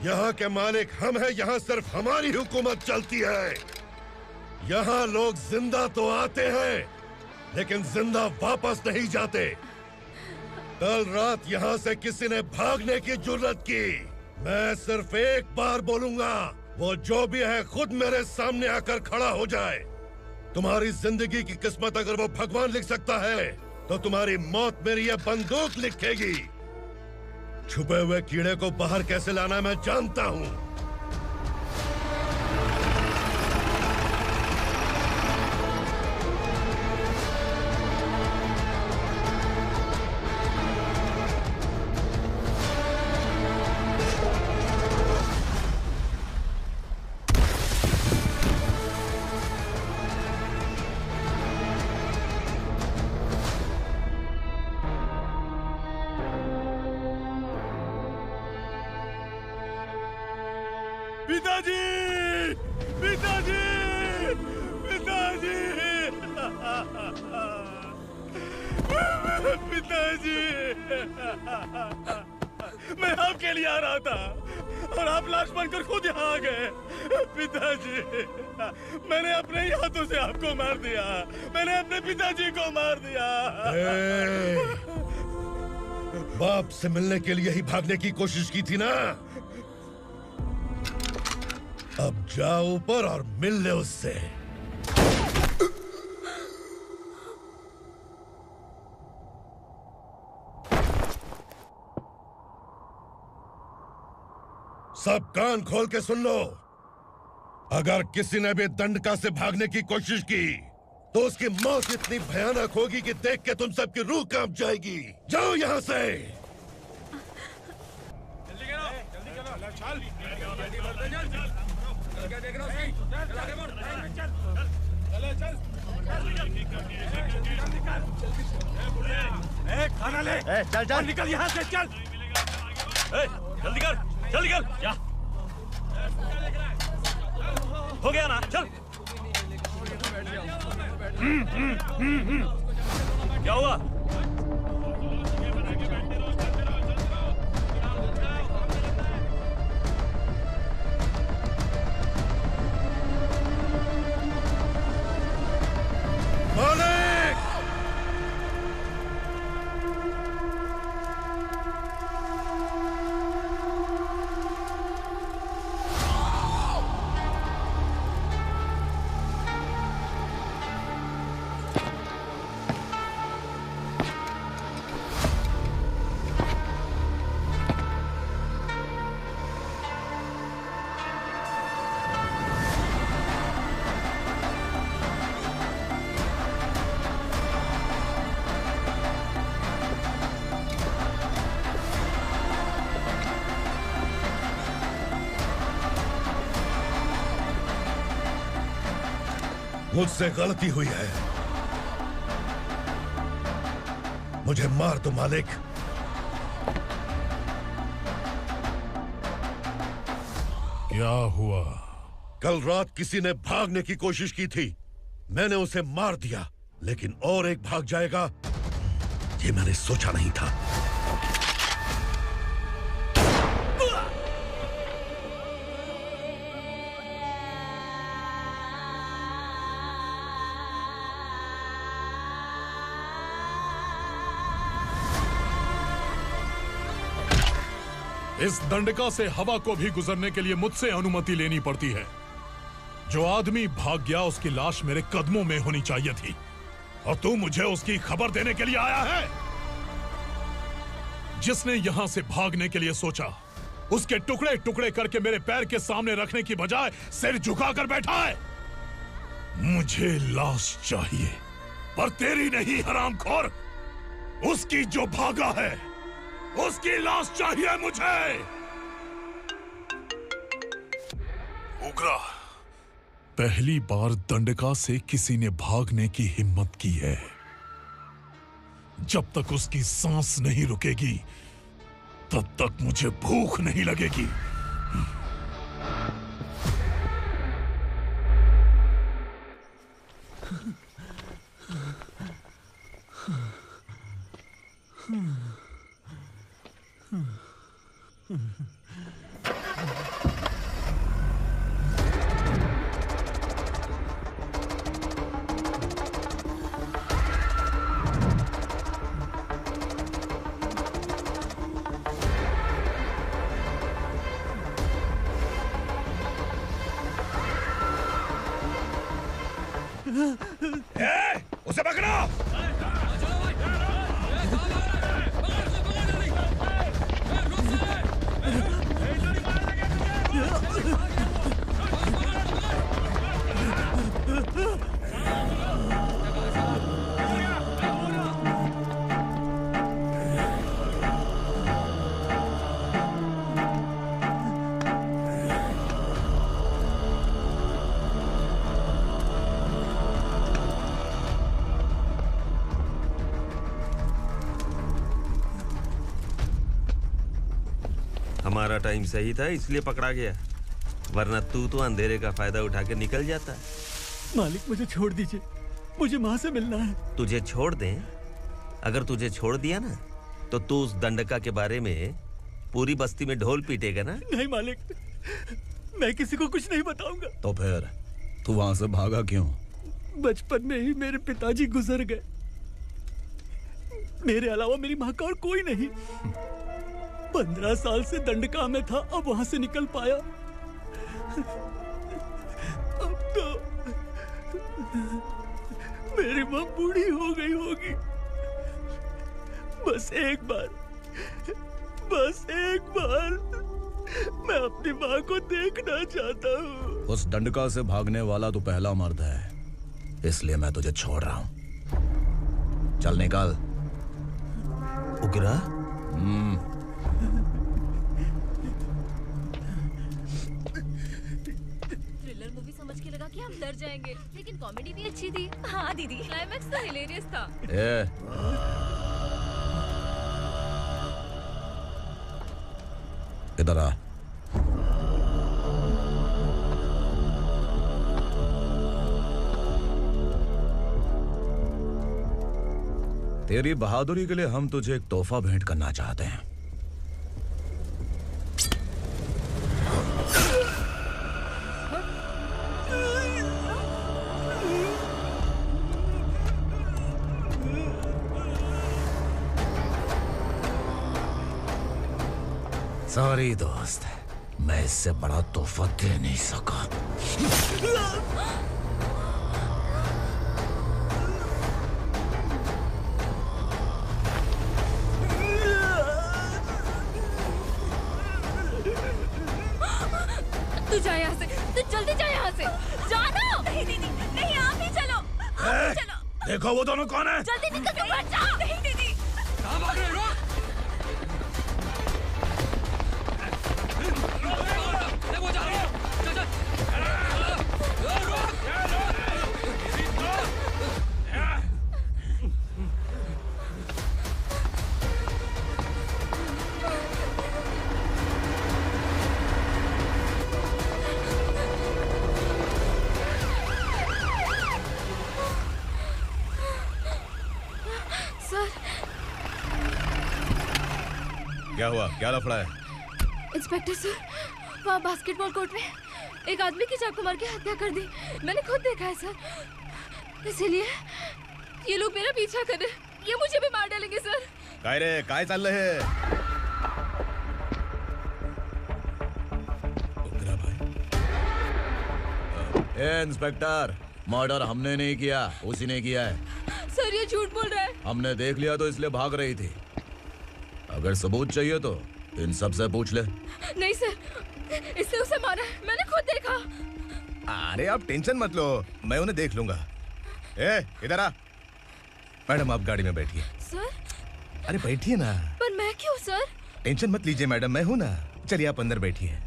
यहाँ के मालिक हम हैं। यहाँ सिर्फ हमारी हुकूमत चलती है। यहाँ लोग जिंदा तो आते हैं लेकिन जिंदा वापस नहीं जाते। कल रात यहाँ से किसी ने भागने की जुर्रत की, मैं सिर्फ एक बार बोलूंगा, वो जो भी है खुद मेरे सामने आकर खड़ा हो जाए। तुम्हारी जिंदगी की किस्मत अगर वो भगवान लिख सकता है तो तुम्हारी मौत मेरी ये बंदूक लिखेगी। छुपे हुए कीड़े को बाहर कैसे लाना मैं जानता हूँ। पिताजी, पिताजी, पिताजी, पिताजी, मैं आपके लिए आ रहा था और आप लाश बनकर खुद यहाँ आ गए। पिताजी, मैंने अपने ही हाथों से आपको मार दिया। मैंने अपने पिताजी को मार दिया। बाप से मिलने के लिए ही भागने की कोशिश की थी ना? अब जाओ ऊपर और मिल ले उससे। सब कान खोल के सुन लो। अगर किसी ने भी दंडका से भागने की कोशिश की तो उसकी मौत इतनी भयानक होगी कि देख के तुम सबकी रूह कांप जाएगी। जाओ यहां से। खाना ले। चल चल निकल यहाँ से, चल। जल्दी कर, जल्दी कर। क्या हो गया ना? चल। क्या हुआ? मालिक! मुझसे गलती हुई है, मुझे मार दो मालिक। क्या हुआ? कल रात किसी ने भागने की कोशिश की थी, मैंने उसे मार दिया, लेकिन और एक भाग जाएगा ये मैंने सोचा नहीं था। इस दंडका से हवा को भी गुजरने के लिए मुझसे अनुमति लेनी पड़ती है। जो आदमी भाग गया उसकी लाश मेरे कदमों में होनी चाहिए थी, और तू मुझे उसकी खबर देने के लिए आया है। जिसने यहां से भागने के लिए सोचा, उसके टुकड़े टुकड़े करके मेरे पैर के सामने रखने की बजाय सिर झुकाकर बैठा है। मुझे लाश चाहिए, पर तेरी नहीं हरामखोर, उसकी जो भागा है उसकी लाश चाहिए मुझे। उग्रा, पहली बार दंडका से किसी ने भागने की हिम्मत की है। जब तक उसकी सांस नहीं रुकेगी तब तक मुझे भूख नहीं लगेगी। उसे पकड़ो। हमारा टाइम सही था इसलिए पकड़ा गया, वरना तू तो अंधेरे का फायदा उठा के निकल जाता। मालिक मुझे छोड़ दीजिए, मुझे माँ से मिलना है। तुझे छोड़ दें? अगर तुझे छोड़ दिया ना तो तू उस दंडका के बारे में पूरी बस्ती में ढोल पीटेगा ना। नहीं मालिक, मैं किसी को कुछ नहीं बताऊंगा। तो फिर तू वहां से भागा क्यों? बचपन में ही मेरे पिताजी गुजर गए, मेरे अलावा मेरी माँ का और कोई नहीं। 15 साल से दंडका में था, अब वहां से निकल पाया। अब तो मेरी माँ बूढ़ी हो गई होगी। बस एक बार मैं अपनी माँ को देखना चाहता हूँ। उस दंडका से भागने वाला तो पहला मर्द है, इसलिए मैं तुझे छोड़ रहा हूँ। चल निकल। उग्रा? थ्रिलर मूवी समझ के लगा कि हम डर जाएंगे, लेकिन कॉमेडी भी अच्छी थी। हाँ दीदी, क्लाइमैक्स तो हिलेरियस था। इधर आ। तेरी बहादुरी के लिए हम तुझे एक तोहफा भेंट करना चाहते हैं। सॉरी दोस्त, मैं इससे बड़ा तोहफा दे नहीं सका। तू जा यहाँ से, तू जल्दी जा यहाँ से। जानो। नहीं दीदी, नहीं, आप ही चलो। आप ही चलो। देखो वो दोनों कौन है? जल्दी निकल के मत जाओ। नहीं दीदी। कहाँ भाग रहे हो? क्या हुआ? क्या लफड़ा है? इंस्पेक्टर सर, वहाँ बास्केटबॉल कोर्ट में एक आदमी की चाकू मार के हत्या कर दी। मैंने खुद देखा है सर, इसीलिए ये लोग मेरा पीछा कर रहे, ये मुझे भी मार डालेंगे सर। काय रे, काय चाल रहे हैं? ए इंस्पेक्टर, मर्डर हमने नहीं किया, उसी ने किया है। सर ये झूठ बोल रहा है। हमने देख लिया तो इसलिए भाग रही थी। अगर सबूत चाहिए तो इन सब से पूछ ले। नहीं सर, इसने उसे मारा है, मैंने खुद देखा। अरे आप टेंशन मत लो, मैं उन्हें देख लूंगा। ए, इधर आ। मैडम आप गाड़ी में बैठिए। सर? अरे बैठिए ना। पर मैं क्यों सर? टेंशन मत लीजिए मैडम, मैं हूं ना। चलिए आप अंदर बैठिए।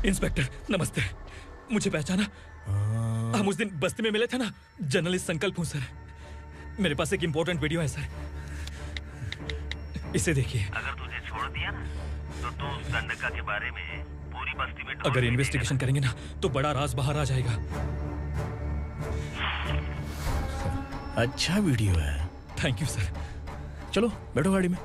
इंस्पेक्टर नमस्ते, मुझे पहचाना? हम उस दिन बस्ती में मिले थे ना, जर्नलिस्ट संकल्प हूँ सर। मेरे पास एक इम्पोर्टेंट वीडियो है सर, इसे देखिए। अगर तुझे छोड़ दिया ना तो तू उस दंडका के बारे में पूरी बस्ती में अगर इन्वेस्टिगेशन करेंगे ना तो बड़ा राज बाहर आ जाएगा। अच्छा वीडियो है। Thank you sir. चलो बैठो गाड़ी में।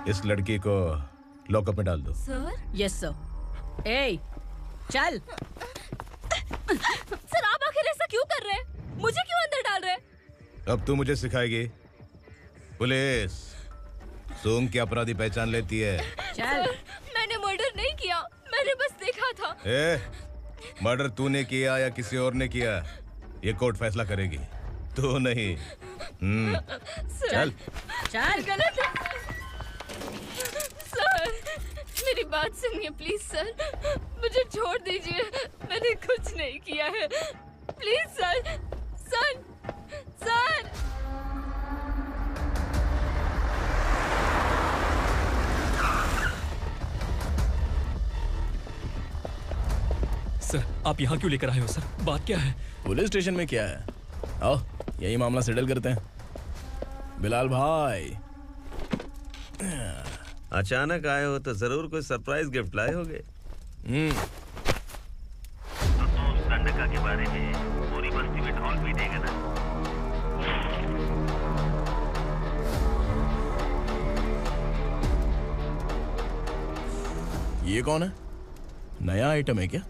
इस लड़की को लॉकअप में डाल दो। सर? Yes sir. ए, चल। सर आप आखिर ऐसा क्यों कर रहे हैं? मुझे क्यों अंदर डाल रहे हैं? अब तू मुझे सिखाएगी? पुलिस सूंघ के अपराधी पहचान लेती है। सर, मैंने मर्डर नहीं किया, मैंने बस देखा था। मर्डर तूने किया या किसी और ने किया, ये कोर्ट फैसला करेगी, तू नहीं। चल चल। गलत है। सर, मेरी बात सुनिए प्लीज सर, मुझे छोड़ दीजिए, मैंने कुछ नहीं किया है, please sir. Sir, sir. Sir, आप यहाँ क्यों लेकर आए हो सर? बात क्या है? पुलिस स्टेशन में क्या है? आओ यही मामला सेटल करते हैं। बिलाल भाई, अचानक आए हो तो जरूर कोई सरप्राइज गिफ्ट लाए होगे। तो उस दंडका के बारे में पूरी बस्ती में ढोल पीटेगा ना? ये कौन है? नया आइटम है क्या?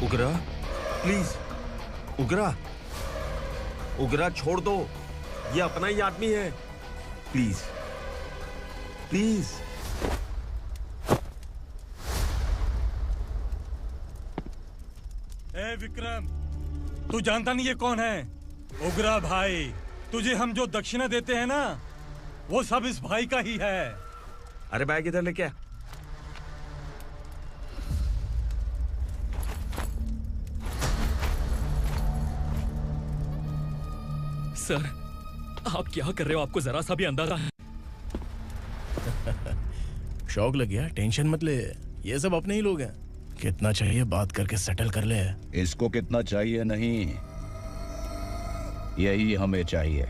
उगरा, प्लीज उगरा, उगरा छोड़ दो, ये अपना ही आदमी है, प्लीज प्लीज। ए विक्रम, तू जानता नहीं ये कौन है? उगरा भाई, तुझे हम जो दक्षिणा देते हैं ना, वो सब इस भाई का ही है। अरे बैग इधर लेके आ। सर, आप क्या कर रहे हो? आपको जरा सा भी अंदाजा है? शौक लग गया? टेंशन मत ले, ये सब अपने ही लोग हैं। कितना चाहिए बात करके सेटल कर ले। इसको कितना चाहिए नहीं, यही हमें चाहिए।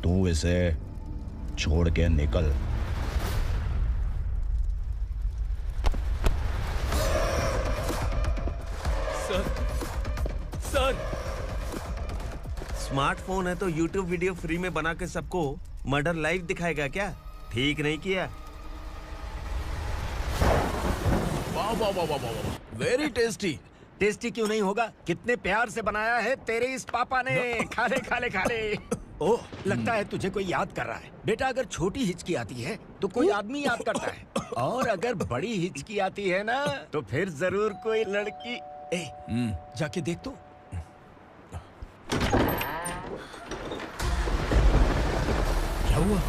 तू इसे छोड़ के निकल। सर, स्मार्टफोन है तो YouTube वीडियो फ्री में बना के सबको मर्डर लाइव दिखाएगा क्या? ठीक नहीं किया। वाह वाह वाह वाह वाह, वेरी टेस्टी। टेस्टी क्यों नहीं होगा? कितने प्यार से बनाया है तेरे इस पापा ने। खा ले खा ले खा ले। ओह, लगता है तुझे कोई याद कर रहा है। बेटा, अगर छोटी हिचकी आती है तो कोई आदमी याद करता है, और अगर बड़ी हिचकी आती है ना तो फिर जरूर कोई लड़की। जाके देख तो। क्या हुआ?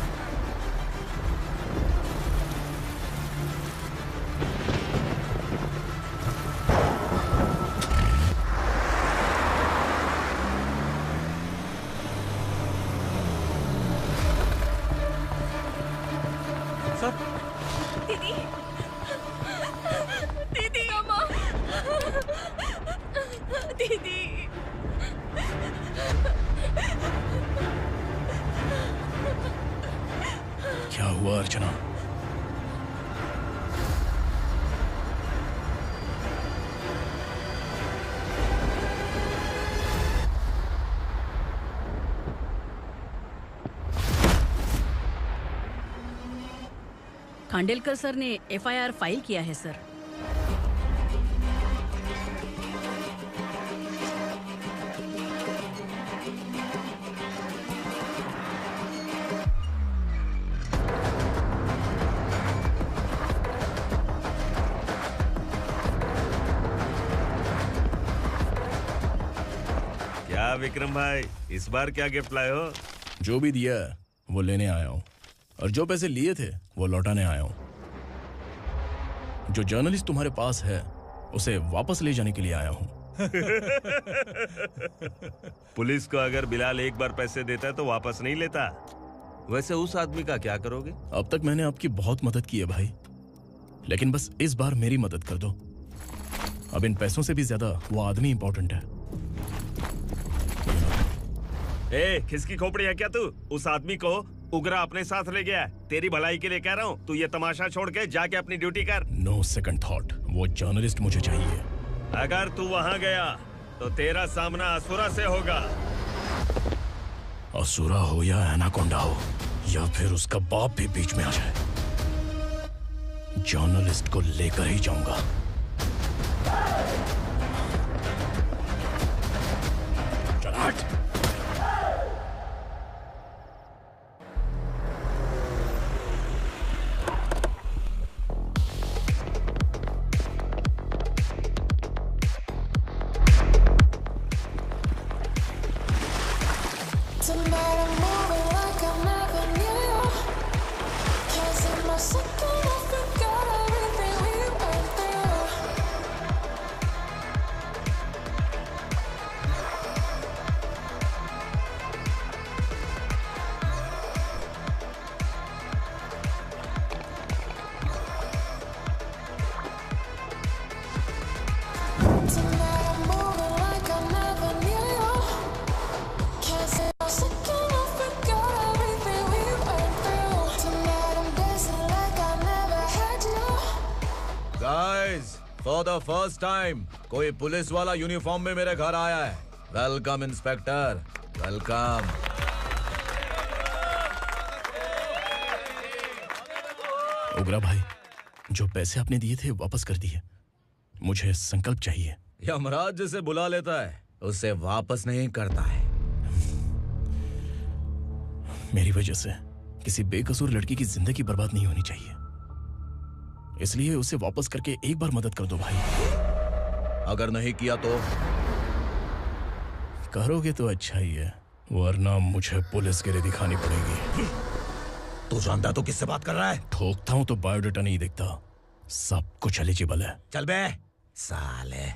दीदी, दीदी, अम्मा, दीदी। क्या हुआ अर्चना? खांडेलकर सर ने FIR फाइल किया है सर। क्या विक्रम भाई, इस बार क्या गिफ्ट लाए हो? जो भी दिया है वो लेने आया हूँ, और जो पैसे लिए थे वो लौटाने आया हूँ। जो जर्नलिस्ट तुम्हारे पास है उसे वापस ले जाने के लिए आया हूँ। पुलिस को अगर बिलाल एक बार पैसे देता है तो वापस नहीं लेता। वैसे उस आदमी का क्या करोगे? अब तक मैंने आपकी बहुत मदद की है भाई, लेकिन बस इस बार मेरी मदद कर दो। अब इन पैसों से भी ज्यादा वो आदमी इंपॉर्टेंट है। ए, किसकी खोपड़ी है क्या तू? उस आदमी को उगरा अपने साथ ले गया। तेरी भलाई के लिए कह रहा हूँ, तू ये तमाशा छोड़ के जाके अपनी ड्यूटी कर। नो सेकंड थॉट, वो जर्नलिस्ट मुझे चाहिए। अगर तू वहाँ गया तो तेरा सामना असुरा से होगा। असुरा हो या एनाकोंडा हो, या फिर उसका बाप भी बीच में आ जाए, जर्नलिस्ट को लेकर ही जाऊंगा। चल हट। फॉर द फर्स्ट टाइम कोई पुलिस वाला यूनिफॉर्म में मेरे घर आया है। Welcome inspector, welcome. उग्रा भाई, जो पैसे आपने दिए थे वापस कर दिए। मुझे संकल्प चाहिए। यमराज जिसे बुला लेता है उसे वापस नहीं करता है। मेरी वजह से किसी बेकसूर लड़की की जिंदगी बर्बाद नहीं होनी चाहिए, इसलिए उसे वापस करके एक बार मदद कर दो भाई। अगर नहीं किया तो? करोगे तो अच्छा ही है, वरना मुझे पुलिसगिरी दिखानी पड़ेगी। तू जानता तो किससे बात कर रहा है? ठोकता हूं तो बायोडाटा नहीं दिखता, सब कुछ एलिजिबल है। चल बे साले।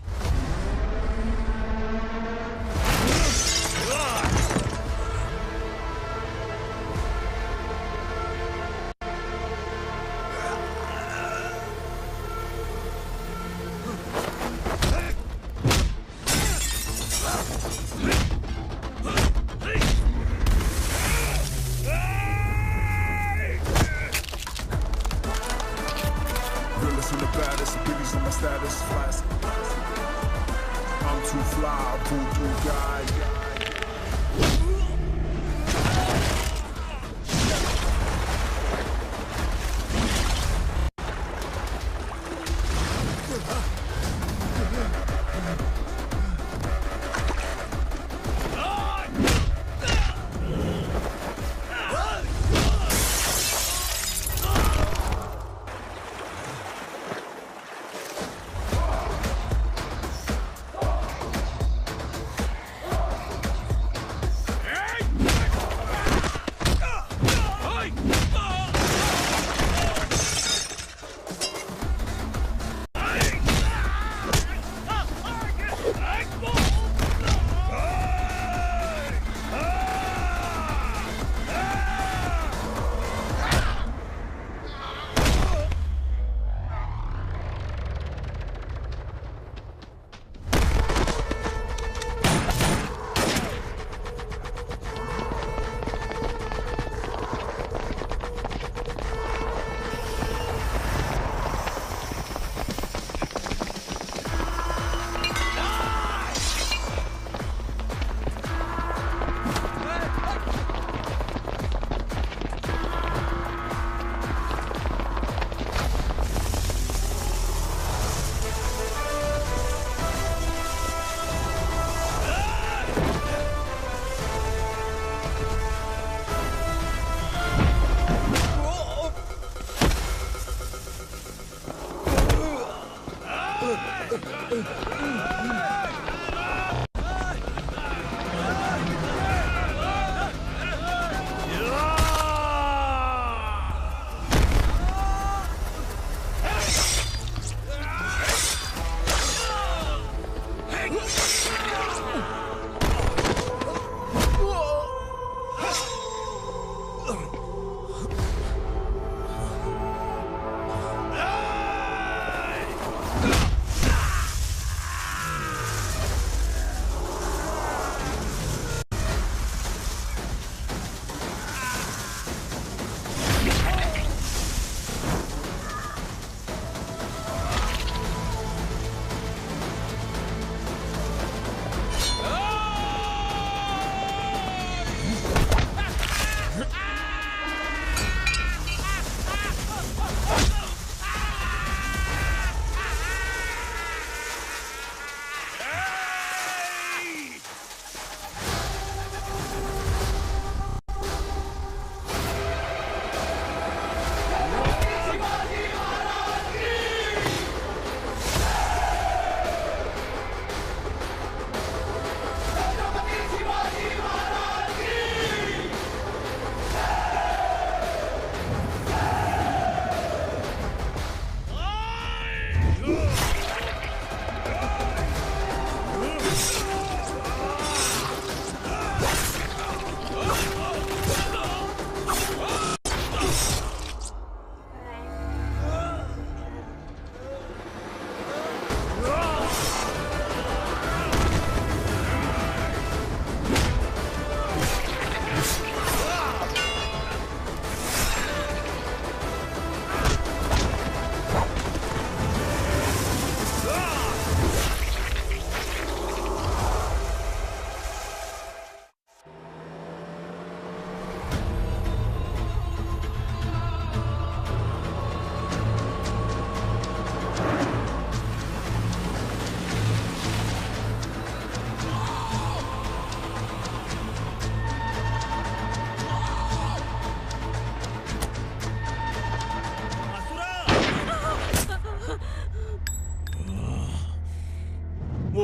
वो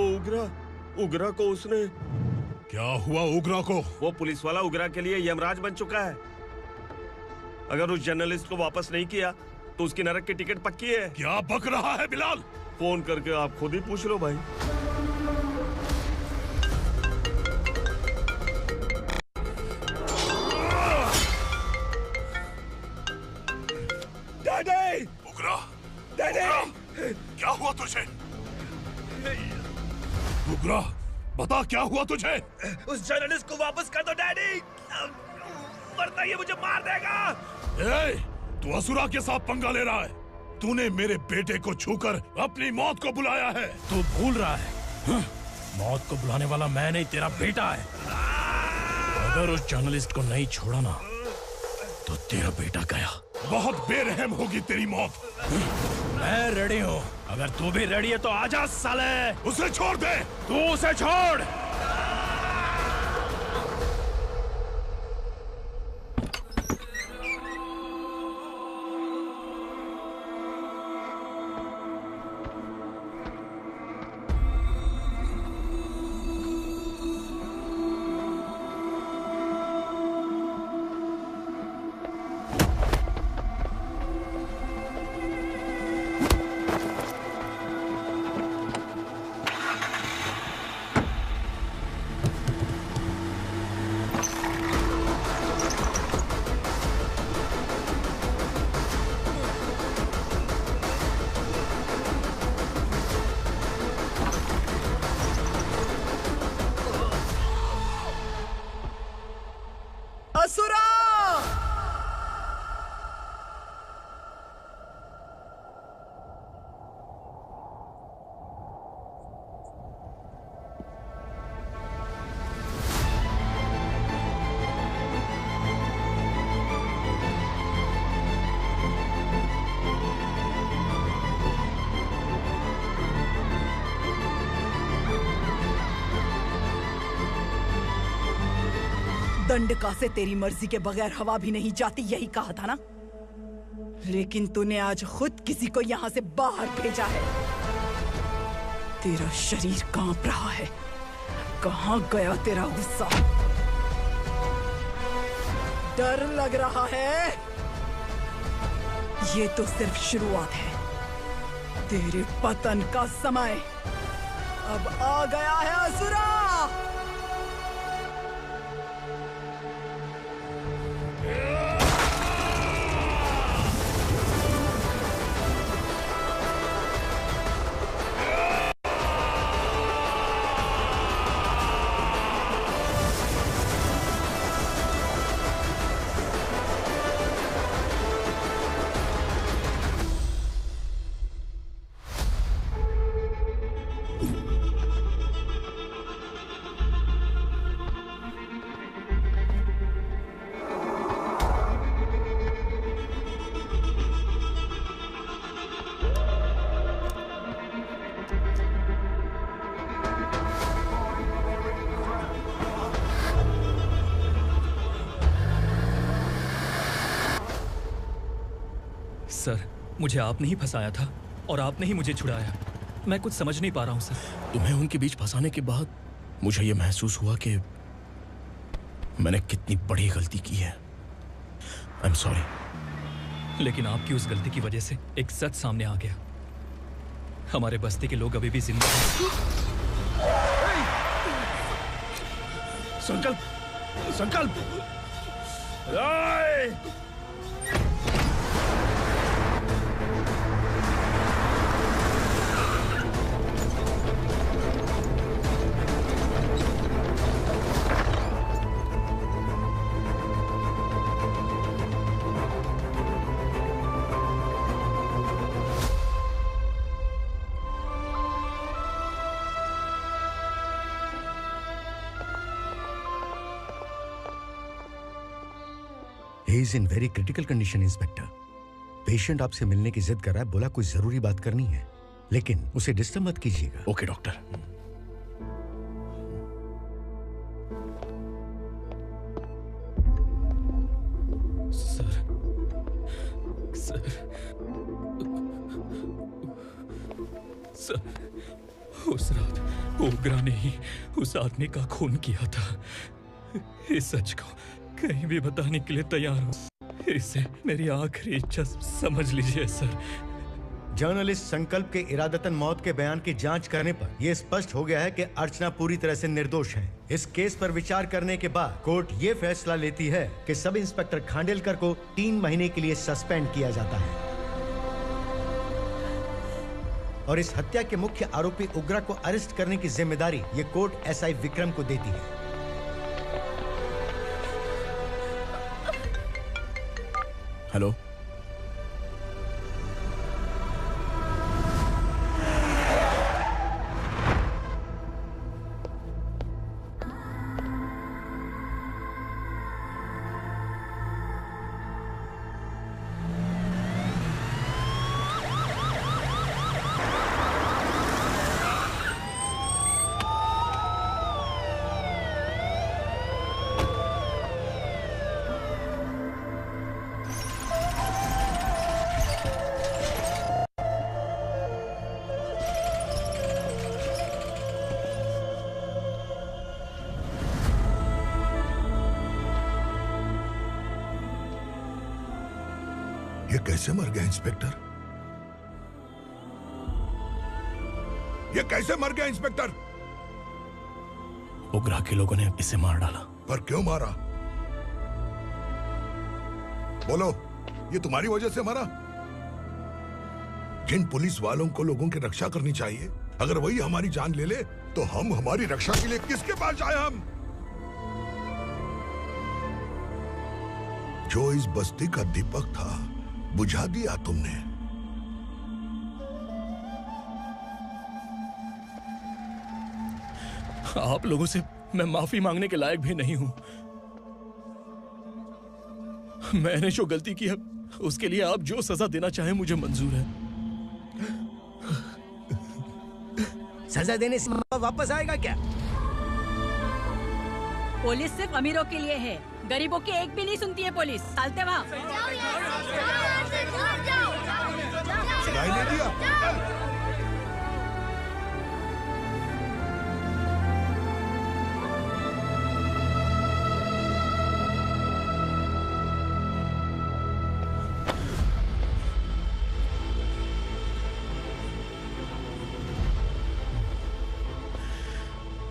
उगरा को उसने। क्या हुआ उगरा को? वो पुलिस वाला उगरा के लिए यमराज बन चुका है। अगर उस जर्नलिस्ट को वापस नहीं किया तो उसकी नरक की टिकट पक्की है। क्या बक रहा है बिलाल? फोन करके आप खुद ही पूछ लो भाई। डैडी! उगरा! डैडी! क्या हुआ तुझे? उगरा, बता क्या हुआ तुझे? उस जर्नलिस्ट को वापस कर दो डैडी, वरना ये मुझे मार देगा। तू असुरा के साथ पंगा ले रहा है। तूने मेरे बेटे को छूकर अपनी मौत को बुलाया है। तू भूल रहा है, मौत को बुलाने वाला मैं नहीं, तेरा बेटा है। अगर उस जर्नलिस्ट को नहीं छोड़ा ना तो तेरा बेटा गया। बहुत बेरहम होगी तेरी मौत। मैं रेडी हूँ, अगर तू भी रेडी है तो आजा साले। उसे छोड़ दे। तू उसे छोड़। असुरा! दंडका से तेरी मर्जी के बगैर हवा भी नहीं जाती, यही कहा था ना? लेकिन तूने आज खुद किसी को यहाँ से बाहर भेजा है। तेरा शरीर कांप रहा है। कहाँ गया तेरा गुस्सा? डर लग रहा है? ये तो सिर्फ शुरुआत है। तेरे पतन का समय अब आ गया है असुरा। सर, मुझे आपने ही फंसाया था और आपने ही मुझे छुड़ाया। मैं कुछ समझ नहीं पा रहा हूँ सर। तुम्हें उनके बीच फंसाने के बाद मुझे यह महसूस हुआ कि मैंने कितनी बड़ी गलती की है। I am sorry. लेकिन आपकी उस गलती की वजह से एक सच सामने आ गया। हमारे बस्ती के लोग अभी भी जिंदा हैं। संकल्प! संकल्प! He is in very critical condition, inspector. Patient आपसे मिलने की जिद कर रहा है, बोला कोई जरूरी बात करनी है, लेकिन उसे डिस्टर्ब मत कीजिएगा। Okay doctor. सर, उस रात उग्रा ने ही उस आदमी का खून किया था। इस सच को कहीं भी बताने के लिए तैयार हूँ। इसे मेरी आखिरी इच्छा समझ लीजिए सर। जर्नलिस्ट संकल्प के इरादतन मौत के बयान की जांच करने पर यह स्पष्ट हो गया है कि अर्चना पूरी तरह से निर्दोष है। इस केस पर विचार करने के बाद कोर्ट ये फैसला लेती है कि सब इंस्पेक्टर खांडेलकर को 3 महीने के लिए सस्पेंड किया जाता है और इस हत्या के मुख्य आरोपी उग्रा को अरेस्ट करने की जिम्मेदारी ये कोर्ट एसआई विक्रम को देती है। हेलो, ये कैसे मर गया इंस्पेक्टर? ये कैसे मर गया इंस्पेक्टर? उग्रा के लोगों ने इसे मार डाला। पर क्यों मारा? बोलो, ये तुम्हारी वजह से मरा? जिन पुलिस वालों को लोगों की रक्षा करनी चाहिए, अगर वही हमारी जान ले ले तो हम हमारी रक्षा के लिए किसके पास जाए? हम जो इस बस्ती का दीपक था बुझा दिया तुमने। आप लोगों से मैं माफी मांगने के लायक भी नहीं हूं। मैंने जो गलती की है उसके लिए आप जो सजा देना चाहें मुझे मंजूर है। सजा देने से वापस आएगा क्या? पुलिस सिर्फ अमीरों के लिए है, गरीबों की एक भी नहीं सुनती है पुलिस। चलते वहाँ। सुनाई नहीं दिया?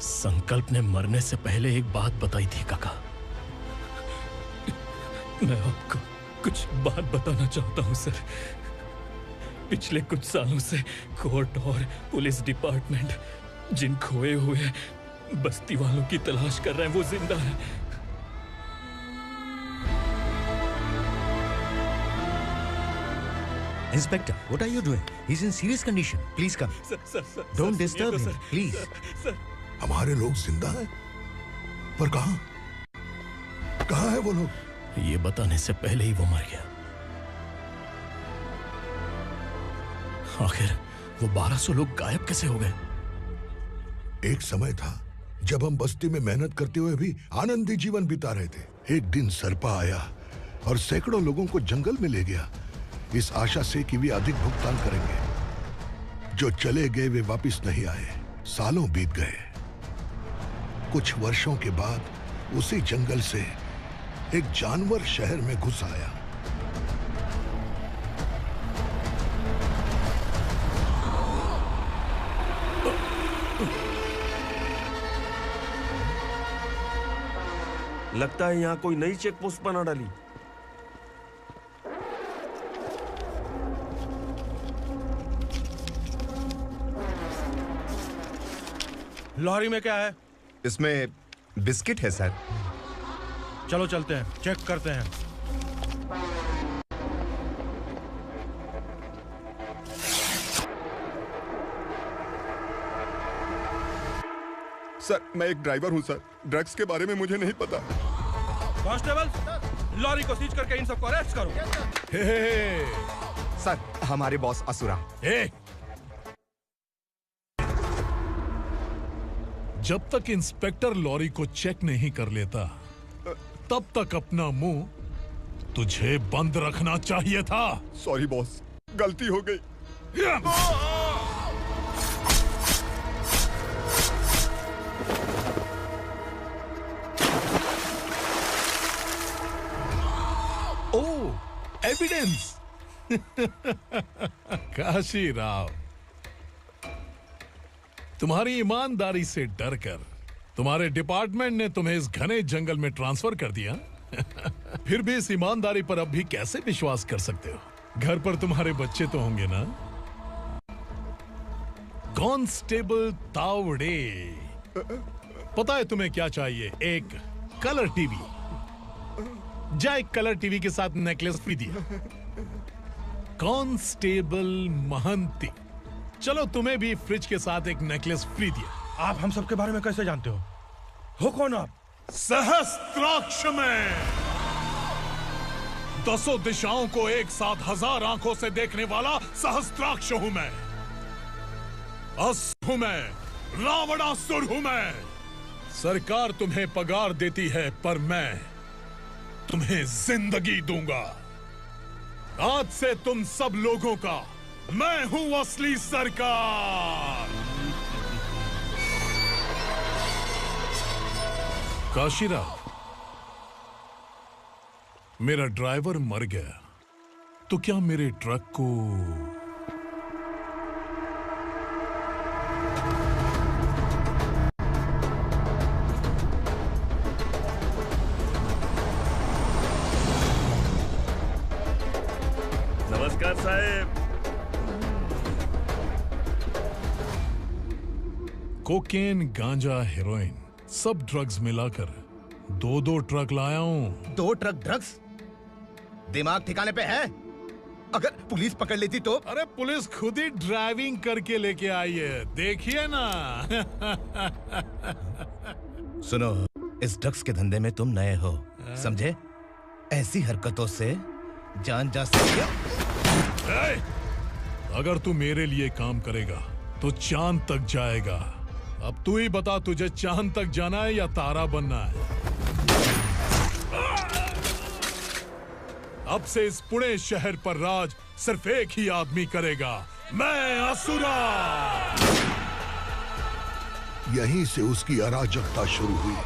संकल्प ने मरने से पहले एक बात बताई थी काका। मैं आपको कुछ बात बताना चाहता हूं सर। पिछले कुछ सालों से कोर्ट और पुलिस डिपार्टमेंट जिन खोए हुए बस्ती वालों की तलाश कर रहे हैं वो जिंदा है। Inspector, what are you doing? He's in serious condition. Please come. Don't disturb him, please. हमारे लोग जिंदा हैं? पर कहां? कहां है वो लोग? ये बताने से पहले ही वो मर गया। आखिर वो 1200 लोग गायब कैसे हो गए? एक समय था जब हम बस्ती में मेहनत करते हुए भी आनंदी जीवन बिता रहे थे। एक दिन सरपा आया और सैकड़ों लोगों को जंगल में ले गया, इस आशा से कि वे अधिक भुगतान करेंगे। जो चले गए वे वापस नहीं आए। सालों बीत गए। कुछ वर्षों के बाद उसी जंगल से एक जानवर शहर में घुस आया। लगता है यहाँ कोई नई चेक पोस्ट बना डाली। लॉरी में क्या है? इसमें बिस्किट है सर। चलो चलते हैं, चेक करते हैं। सर, मैं एक ड्राइवर हूं सर। ड्रग्स के बारे में मुझे नहीं पता। कांस्टेबल, लॉरी को सीज करके इन सबको अरेस्ट करो। सर, हमारे बॉस असुरा। जब तक इंस्पेक्टर लॉरी को चेक नहीं कर लेता तब तक अपना मुंह तुझे बंद रखना चाहिए था। सॉरी बॉस, गलती हो गई। एविडेंस। काशी राव, तुम्हारी ईमानदारी से डरकर तुम्हारे डिपार्टमेंट ने तुम्हें इस घने जंगल में ट्रांसफर कर दिया। फिर भी इस ईमानदारी पर अब भी कैसे विश्वास कर सकते हो? घर पर तुम्हारे बच्चे तो होंगे ना? कांस्टेबल तावड़े, पता है तुम्हें क्या चाहिए? एक कलर टीवी। जा एक कलर टीवी के साथ नेकलेस फ्री दिया। कांस्टेबल महंती, चलो तुम्हें भी फ्रिज के साथ एक नेकलेस फ्री दिया। आप हम सबके बारे में कैसे जानते हो कौन आप? सहस्त्राक्ष में 10 दिशाओं को एक साथ 1000 आंखों से देखने वाला सहस्त्राक्ष हूं मैं। असुर हूं मैं, रावणासुर हूं मैं। सरकार तुम्हें पगार देती है, पर मैं तुम्हें जिंदगी दूंगा। आज से तुम सब लोगों का मैं हूं असली सरकार। काशीराव, मेरा ड्राइवर मर गया तो क्या मेरे ट्रक को नमस्कार साहब। कोकेन, गांजा, हेरोइन, सब ड्रग्स मिलाकर 2 ट्रक लाया हूं। 2 ट्रक ड्रग्स? दिमाग ठिकाने पे है? अगर पुलिस पकड़ लेती तो? अरे पुलिस खुद ही ड्राइविंग करके लेके आई है, देखिए ना। सुनो, इस ड्रग्स के धंधे में तुम नए हो, समझे? ऐसी हरकतों से जान जा सकती है। अगर तू मेरे लिए काम करेगा तो चांद तक जाएगा। अब तू ही बता, तुझे चांद तक जाना है या तारा बनना है? अब से इस पुणे शहर पर राज सिर्फ एक ही आदमी करेगा, मैं असुरा। यहीं से उसकी अराजकता शुरू हुई।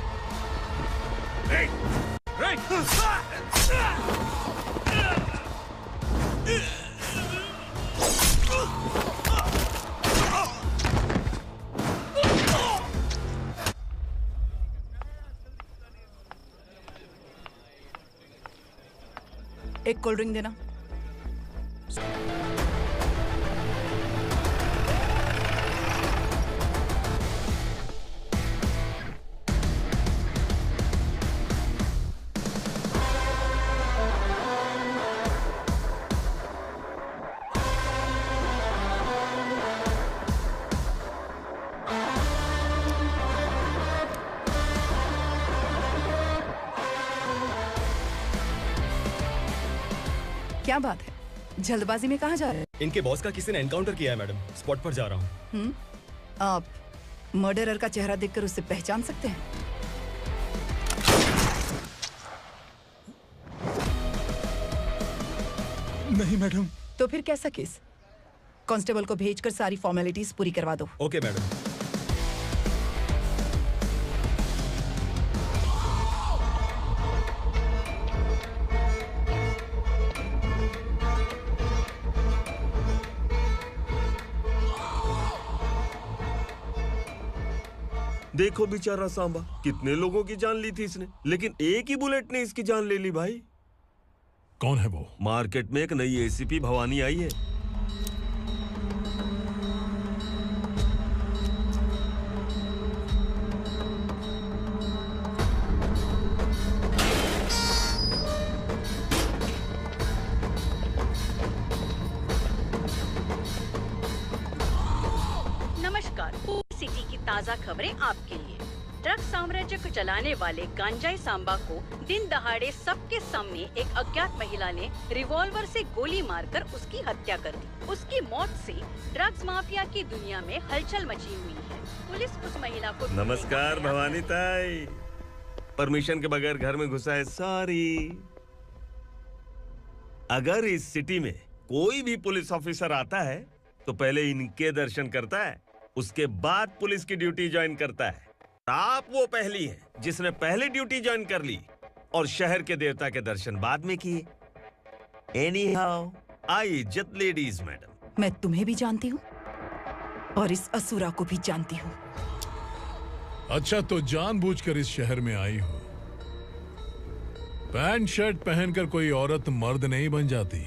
एक कोल्ड ड्रिंक देना। क्या बात है, जल्दबाजी में कहाँ जा रहे हैं? इनके बॉस का किसी ने एनकाउंटर किया है मैडम, स्पॉट पर जा रहा हूँ। आप मर्डरर का चेहरा देखकर उससे पहचान सकते हैं? नहीं मैडम। तो फिर कैसा केस? कांस्टेबल को भेजकर सारी फॉर्मेलिटीज पूरी करवा दो। Okay madam. देखो बेचारा सांबा, कितने लोगों की जान ली थी इसने, लेकिन एक ही बुलेट ने इसकी जान ले ली भाई। कौन है वो? मार्केट में एक नई एसीपी भवानी आई है। नमस्कार, सिटी की ताज़ा खबरें आपके लिए। ड्रग साम्राज्य को चलाने वाले गांजाई सांबा को दिन दहाड़े सबके सामने एक अज्ञात महिला ने रिवॉल्वर से गोली मारकर उसकी हत्या कर दी। उसकी मौत से ड्रग्स माफिया की दुनिया में हलचल मची हुई है। पुलिस उस महिला को नमस्कार भवानी ताई, परमिशन के बगैर घर में घुसा है, सॉरी। अगर इस सिटी में कोई भी पुलिस ऑफिसर आता है तो पहले इनके दर्शन करता है, उसके बाद पुलिस की ड्यूटी ज्वाइन करता है। आप वो पहली हैं जिसने पहले ड्यूटी ज्वाइन कर ली और शहर के देवता के दर्शन बाद में किए। Anyhow, आई इज्जत लेडीज मैडम। मैं तुम्हें भी जानती हूँ और इस असुरा को भी जानती हूँ। अच्छा, तो जानबूझकर इस शहर में आई हो। पैंट शर्ट पहनकर कोई औरत मर्द नहीं बन जाती।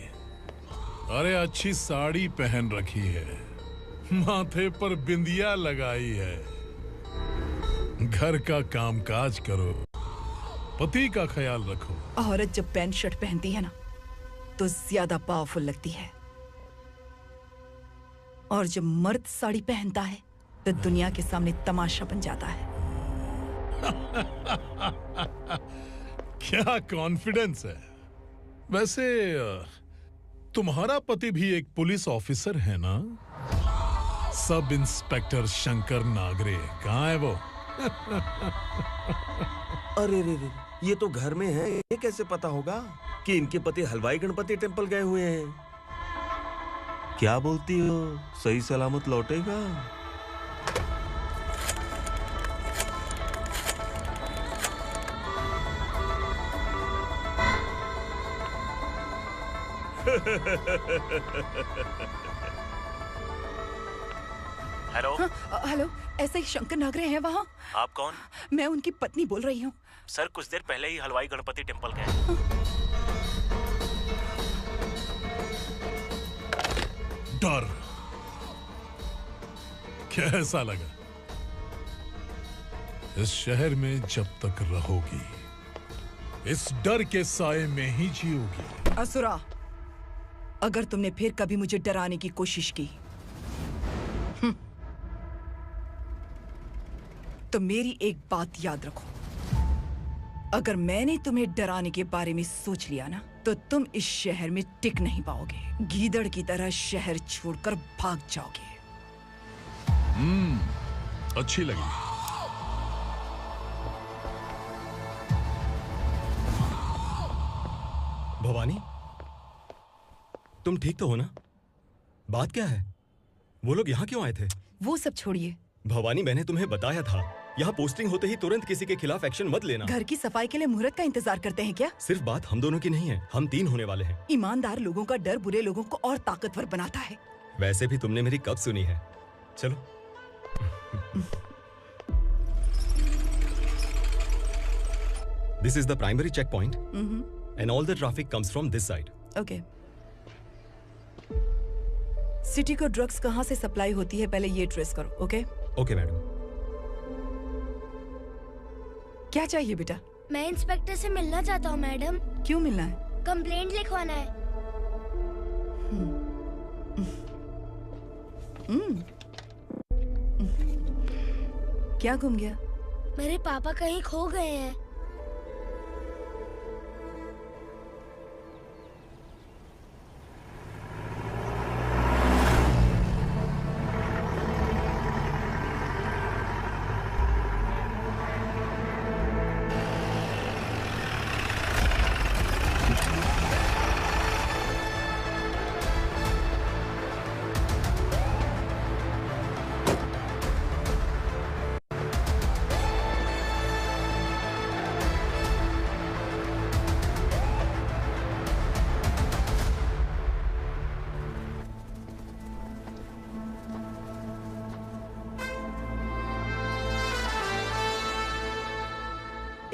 अरे अच्छी साड़ी पहन रखी है, माथे पर बिंदिया लगाई है, घर का कामकाज करो, पति का ख्याल रखो। औरत जब पैंट शर्ट पहनती है ना तो ज्यादा पावरफुल लगती है, और जब मर्द साड़ी पहनता है तो दुनिया के सामने तमाशा बन जाता है। क्या कॉन्फिडेंस है। वैसे तुम्हारा पति भी एक पुलिस ऑफिसर है ना? Sub inspector Shankar Nagare. कहाँ है वो? अरे रे रे, ये तो घर में है। ये कैसे पता होगा कि इनके पति हलवाई गणपति टेम्पल गए हुए हैं? क्या बोलती हो, सही सलामत लौटेगा? हेलो। हेलो, ऐसे ही शंकर नागरे हैं वहाँ? आप कौन? मैं उनकी पत्नी बोल रही हूँ। सर कुछ देर पहले ही हलवाई गणपति टेम्पल गए। डर कैसा लगा? इस शहर में जब तक रहोगी इस डर के साए में ही जियोगी। असुरा, अगर तुमने फिर कभी मुझे डराने की कोशिश की तो मेरी एक बात याद रखो, अगर मैंने तुम्हें डराने के बारे में सोच लिया ना तो तुम इस शहर में टिक नहीं पाओगे। गीदड़ की तरह शहर छोड़कर भाग जाओगे। अच्छी लगी। भवानी, तुम ठीक तो हो ना? बात क्या है? वो लोग यहाँ क्यों आए थे? वो सब छोड़िए। भवानी, मैंने तुम्हें बताया था, यहाँ पोस्टिंग होते ही तुरंत किसी के खिलाफ एक्शन मत लेना। घर की सफाई के लिए मुहूर्त का इंतजार करते हैं क्या? सिर्फ बात हम दोनों की नहीं है, हम 3 होने वाले हैं। ईमानदार लोगों का डर बुरे लोगों को और ताकतवर बनाता है। वैसे भी तुमने मेरी कब सुनी है। चलो। This is the primary checkpoint, and all the traffic comes from this side. Okay. City को ड्रग्स कहाँ से सप्लाई होती है पहले ये ट्रेस करो, ओके? Okay madam. क्या चाहिए बेटा? मैं इंस्पेक्टर से मिलना चाहता हूँ मैडम। क्यों मिलना है? कंप्लेंट लिखवाना है। क्या गुम गया? मेरे पापा कहीं खो गए हैं।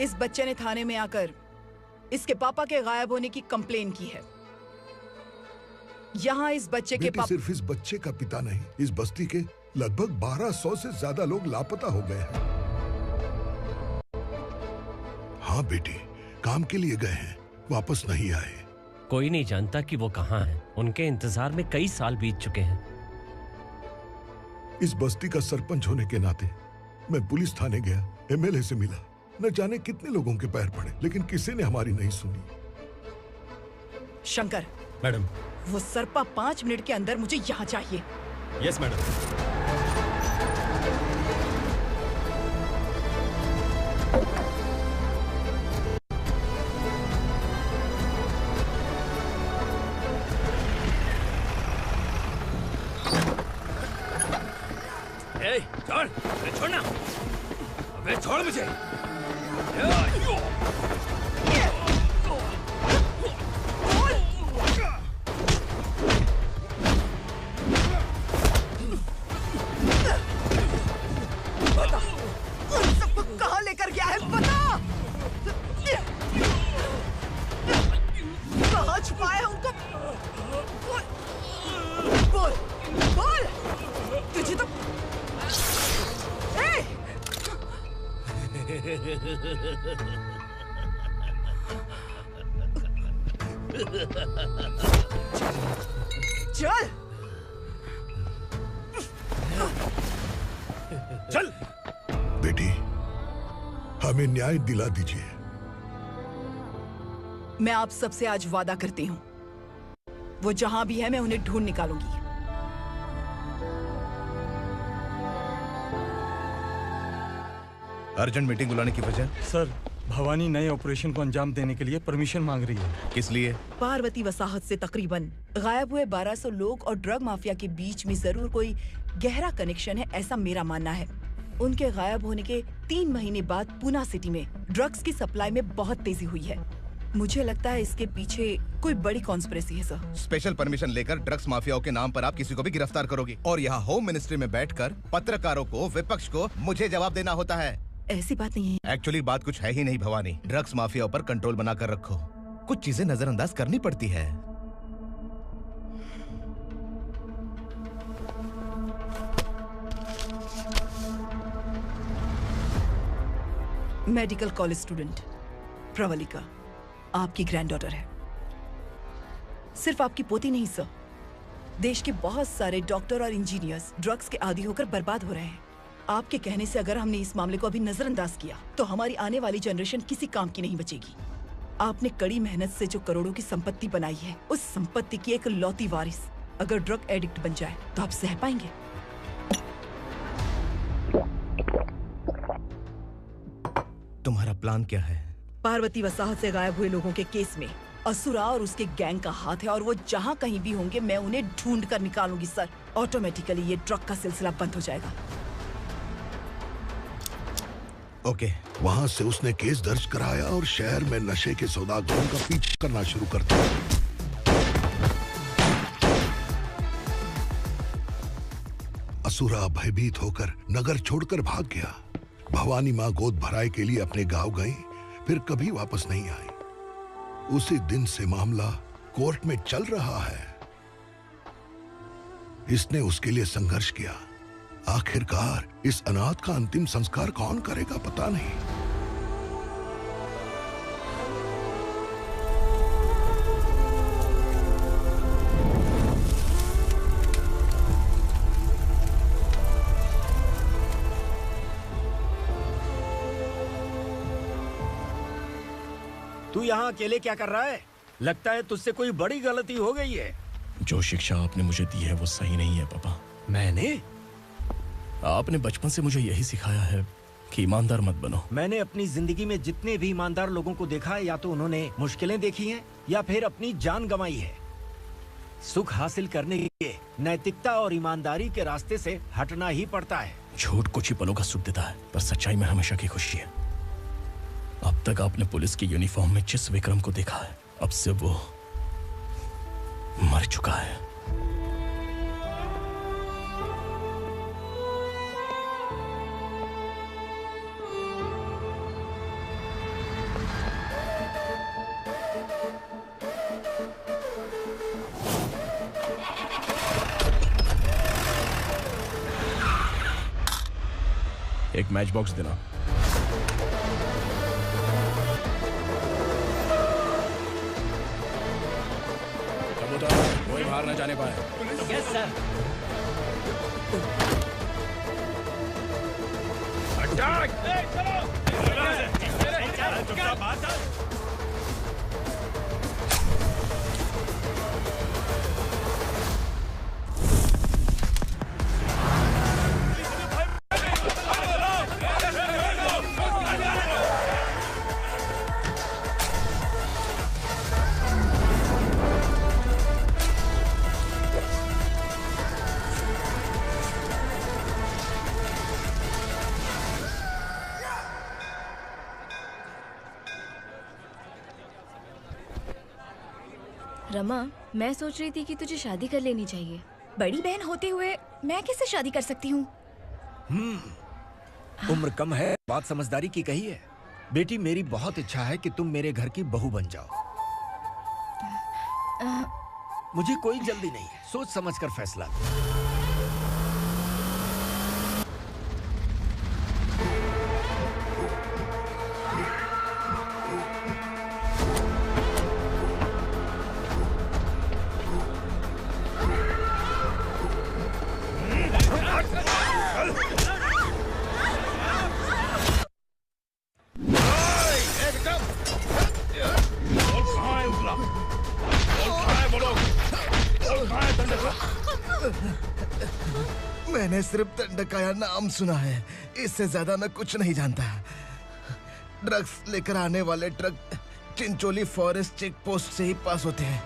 इस बच्चे ने थाने में आकर इसके पापा के गायब होने की कंप्लेन की है। यहाँ इस बच्चे के पापा सिर्फ इस बच्चे का पिता नहीं, इस बस्ती के लगभग 1200 से ज्यादा लोग लापता हो गए हैं। हाँ बेटी, काम के लिए गए हैं, वापस नहीं आए। कोई नहीं जानता कि वो कहाँ हैं। उनके इंतजार में कई साल बीत चुके हैं। इस बस्ती का सरपंच होने के नाते मैं पुलिस थाने गया, एमएलए से मिला, न जाने कितने लोगों के पैर पड़े, लेकिन किसी ने हमारी नहीं सुनी। शंकर। मैडम। वो सरपा 5 मिनट के अंदर मुझे यहाँ चाहिए। Yes madam. छोड़, अरे छोड़ना, अबे छोड़ मुझे। चल चल बेटी, हमें न्याय दिला दीजिए। मैं आप सबसे आज वादा करती हूँ, वो जहां भी है मैं उन्हें ढूंढ निकालूंगी। अर्जेंट मीटिंग बुलाने की वजह? सर, भवानी नए ऑपरेशन को अंजाम देने के लिए परमिशन मांग रही है। किस लिए? पार्वती वसाहत से तकरीबन गायब हुए 1200 लोग और ड्रग माफिया के बीच में जरूर कोई गहरा कनेक्शन है, ऐसा मेरा मानना है। उनके गायब होने के 3 महीने बाद पूना सिटी में ड्रग्स की सप्लाई में बहुत तेजी हुई है। मुझे लगता है इसके पीछे कोई बड़ी कॉन्स्पिरेसी है सर। स्पेशल परमिशन लेकर ड्रग्स माफियाओं के नाम पर आप किसी को भी गिरफ्तार करोगे और यहाँ होम मिनिस्ट्री में बैठकर पत्रकारों को, विपक्ष को मुझे जवाब देना होता है। ऐसी बात नहीं है। एक्चुअली बात कुछ है ही नहीं भवानी। ड्रग्स माफियाओं पर कंट्रोल बनाकर रखो। कुछ चीजें नजरअंदाज करनी पड़ती है। मेडिकल कॉलेज स्टूडेंट प्रवलिका आपकी ग्रैंडडॉटर है। सिर्फ आपकी पोती नहीं सर, देश के बहुत सारे डॉक्टर और इंजीनियर्स ड्रग्स के आदी होकर बर्बाद हो रहे हैं। आपके कहने से अगर हमने इस मामले को अभी नजरअंदाज किया तो हमारी आने वाली जनरेशन किसी काम की नहीं बचेगी। आपने कड़ी मेहनत से जो करोड़ों की संपत्ति बनाई है, उस संपत्ति की एक लौती वारिस अगर ड्रग एडिक्ट बन जाए तो आप सह पाएंगे? तुम्हारा प्लान क्या है? पार्वती वसाहत से गायब हुए लोगों के केस में असुरा और उसके गैंग का हाथ है और वो जहाँ कहीं भी होंगे मैं उन्हें ढूंढ कर निकालूंगी सर। ऑटोमेटिकली ये ड्रग का सिलसिला बंद हो जाएगा। ओके। वहाँ से उसने केस दर्ज कराया और शहर में नशे के सौदागरों का पीछा करना शुरू कर दिया। असुरा भयभीत होकर नगर छोड़कर भाग गया। भवानी माँ गोद भराई के लिए अपने गांव गई, फिर कभी वापस नहीं आई। उसी दिन से मामला कोर्ट में चल रहा है। इसने उसके लिए संघर्ष किया। आखिरकार इस अनाथ का अंतिम संस्कार कौन करेगा पता नहीं। तू यहाँ अकेले क्या कर रहा है? लगता है तुझसे कोई बड़ी गलती हो गई है। जो शिक्षा आपने मुझे दी है वो सही नहीं है पापा। मैंने? आपने बचपन से मुझे यही सिखाया है कि ईमानदार मत बनो। मैंने अपनी जिंदगी में जितने भी ईमानदार लोगों को देखा है, या तो उन्होंने मुश्किलें देखी हैं या फिर अपनी जान गंवाई है। सुख हासिल करने के लिए नैतिकता और ईमानदारी के रास्ते से हटना ही पड़ता है। झूठ कुछ ही पलों का सुख देता है, पर सच्चाई में हमेशा की खुशी है। अब तक आपने पुलिस की यूनिफॉर्म में जिस विक्रम को देखा है, अब से वो मर चुका है। एक मैच बॉक्स देना। कोई बाहर न जाने पाए। Yes sir. रमा, मैं सोच रही थी कि तुझे शादी कर लेनी चाहिए। बड़ी बहन होते हुए मैं कैसे शादी कर सकती हूँ? उम्र कम है, बात समझदारी की कही है। बेटी, मेरी बहुत इच्छा है कि तुम मेरे घर की बहू बन जाओ। मुझे कोई जल्दी नहीं है, सोच समझ कर फैसला लो। सिर्फ दंडकाया नाम सुना है, इससे ज्यादा मैं कुछ नहीं जानता। ड्रग्स लेकर आने वाले truck Chincholi forest check post से ही पास होते हैं।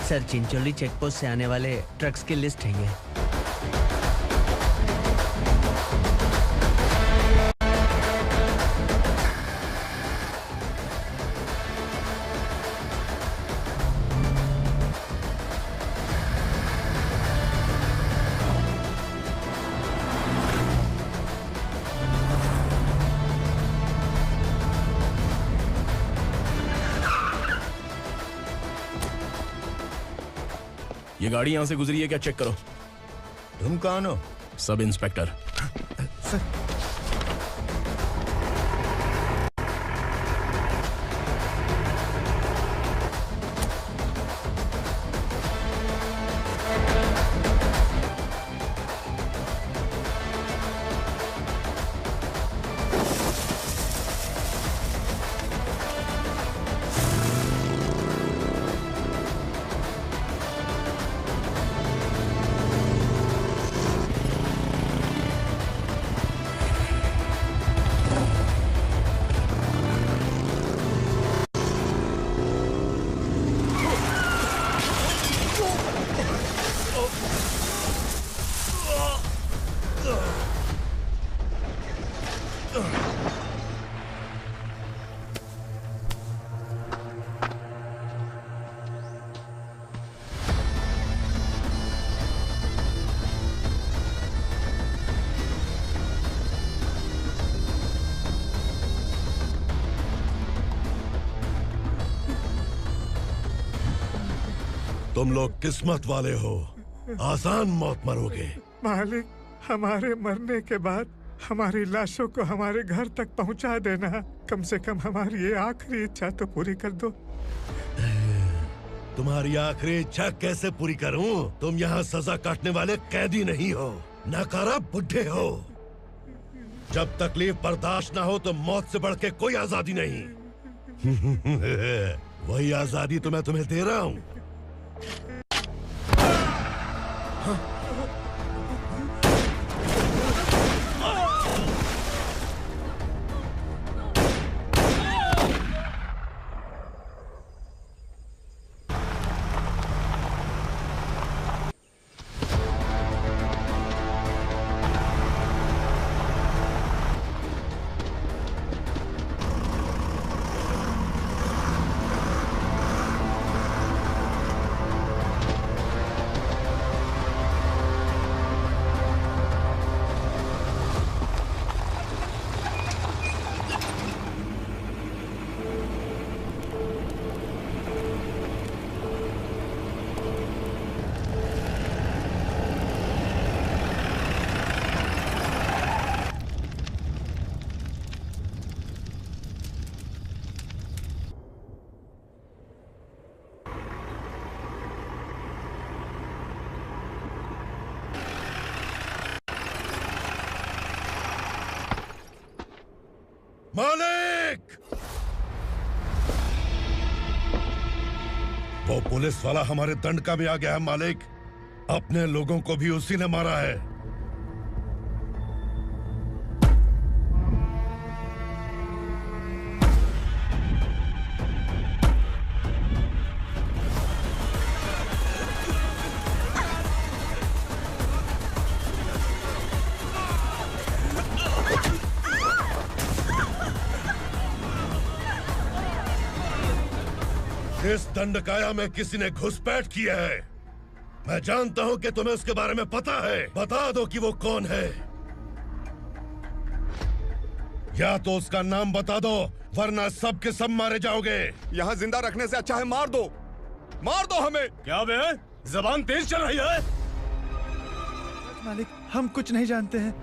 सर, चिंचोली चेक पोस्ट से आने वाले ट्रक्स की लिस्ट है ये। ये गाड़ी यहां से गुजरी है क्या, चेक करो। तुम कौन हो? Sub inspector. तुम लोग किस्मत वाले हो, आसान मौत मरोगे। मालिक, हमारे मरने के बाद हमारी लाशों को हमारे घर तक पहुंचा देना। कम से कम हमारी ये आखिरी इच्छा तो पूरी कर दो। तुम्हारी आखिरी इच्छा कैसे पूरी करूं? तुम यहाँ सजा काटने वाले कैदी नहीं हो, नकारा बुढ़े हो। जब तकलीफ बर्दाश्त ना हो तो मौत से बढ़ के कोई आजादी नहीं। वही आजादी तो मैं तुम्हें दे रहा हूँ। मालिक! वो पुलिस वाला हमारे दंडका में आ गया है मालिक। अपने लोगों को भी उसी ने मारा है। इस दंडकाया में किसी ने घुसपैठ किया है। मैं जानता हूं कि तुम्हें उसके बारे में पता है। बता दो कि वो कौन है। या तो उसका नाम बता दो, वरना सब के सब मारे जाओगे। यहाँ जिंदा रखने से अच्छा है मार दो हमें। क्या बे? जबान तेज चल रही है। मालिक, हम कुछ नहीं जानते हैं।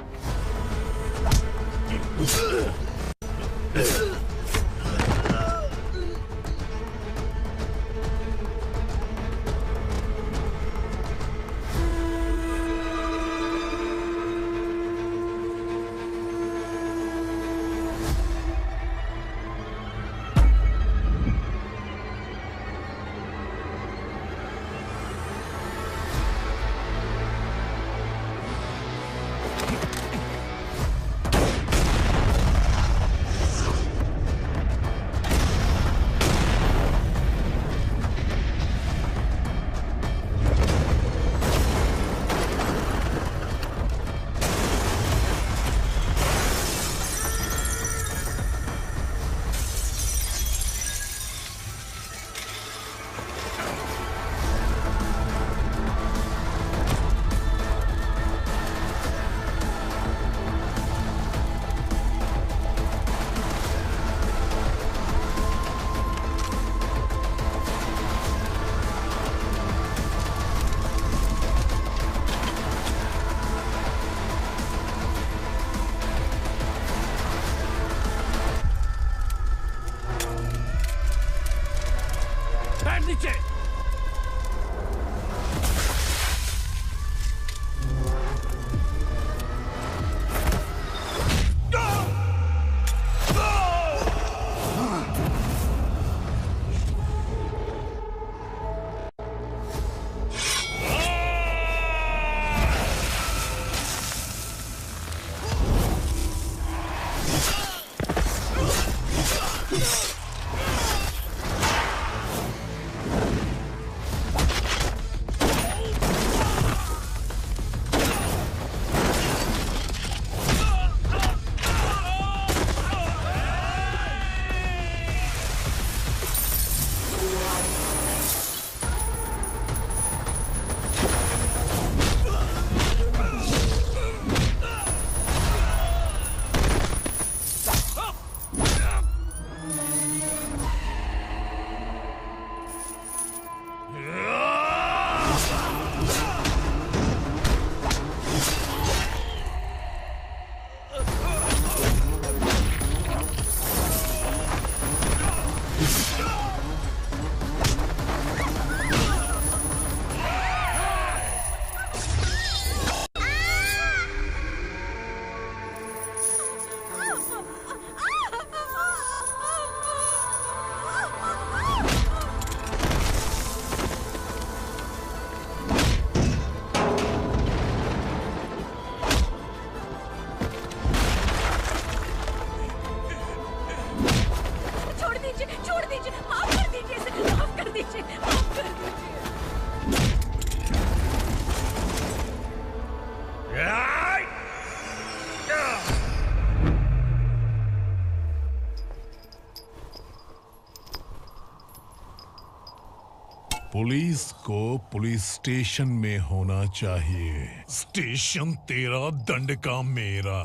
पुलिस को पुलिस स्टेशन में होना चाहिए। स्टेशन तेरा, दंड का मेरा।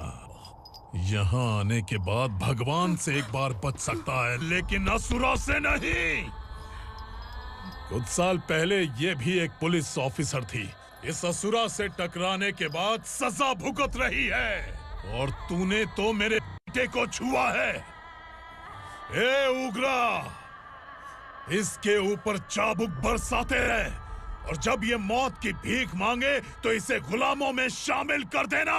यहाँ आने के बाद भगवान से एक बार बच सकता है, लेकिन असुरा से नहीं। कुछ साल पहले ये भी एक पुलिस ऑफिसर थी। इस असुरा से टकराने के बाद सजा भुगत रही है, और तूने तो मेरे बेटे को छुआ है। ए उग्रा, इसके ऊपर चाबुक बरसाते रहे, और जब ये मौत की भीख मांगे तो इसे गुलामों में शामिल कर देना।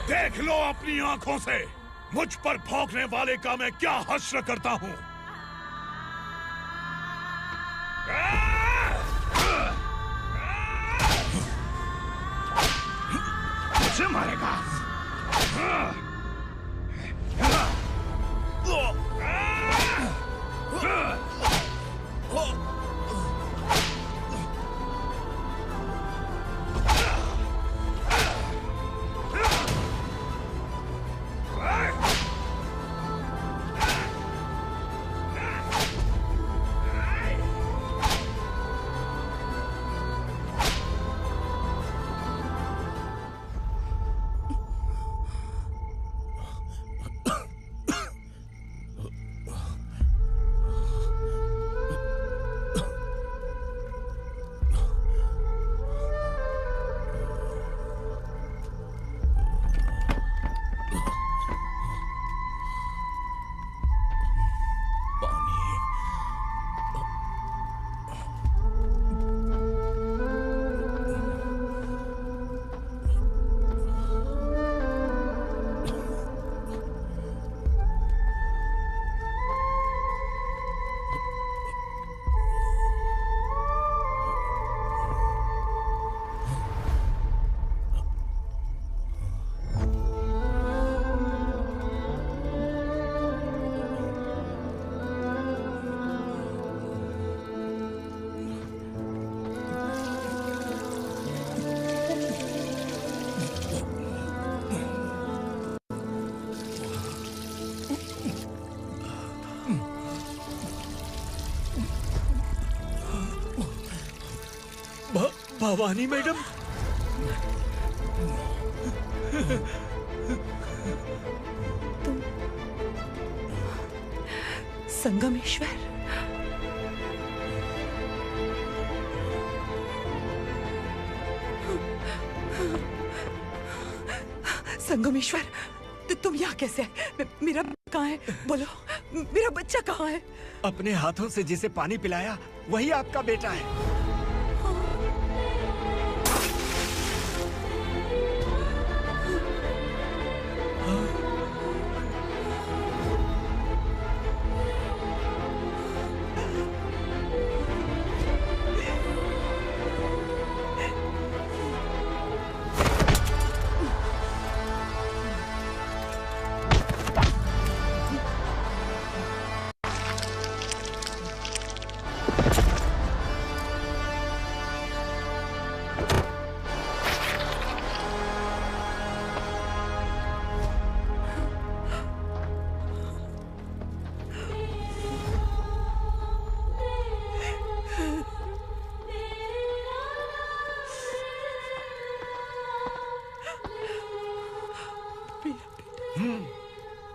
देख लो अपनी आंखों से मुझ पर भौंकने वाले का मैं क्या हश्र करता हूं। मुझे मारेगा? भवानी मैडम, तुम संगमेश्वर? संगमेश्वर, तुम यहाँ कैसे आए? मेरा कहाँ है? बोलो, मेरा बच्चा कहाँ है? अपने हाथों से जिसे पानी पिलाया वही आपका बेटा है।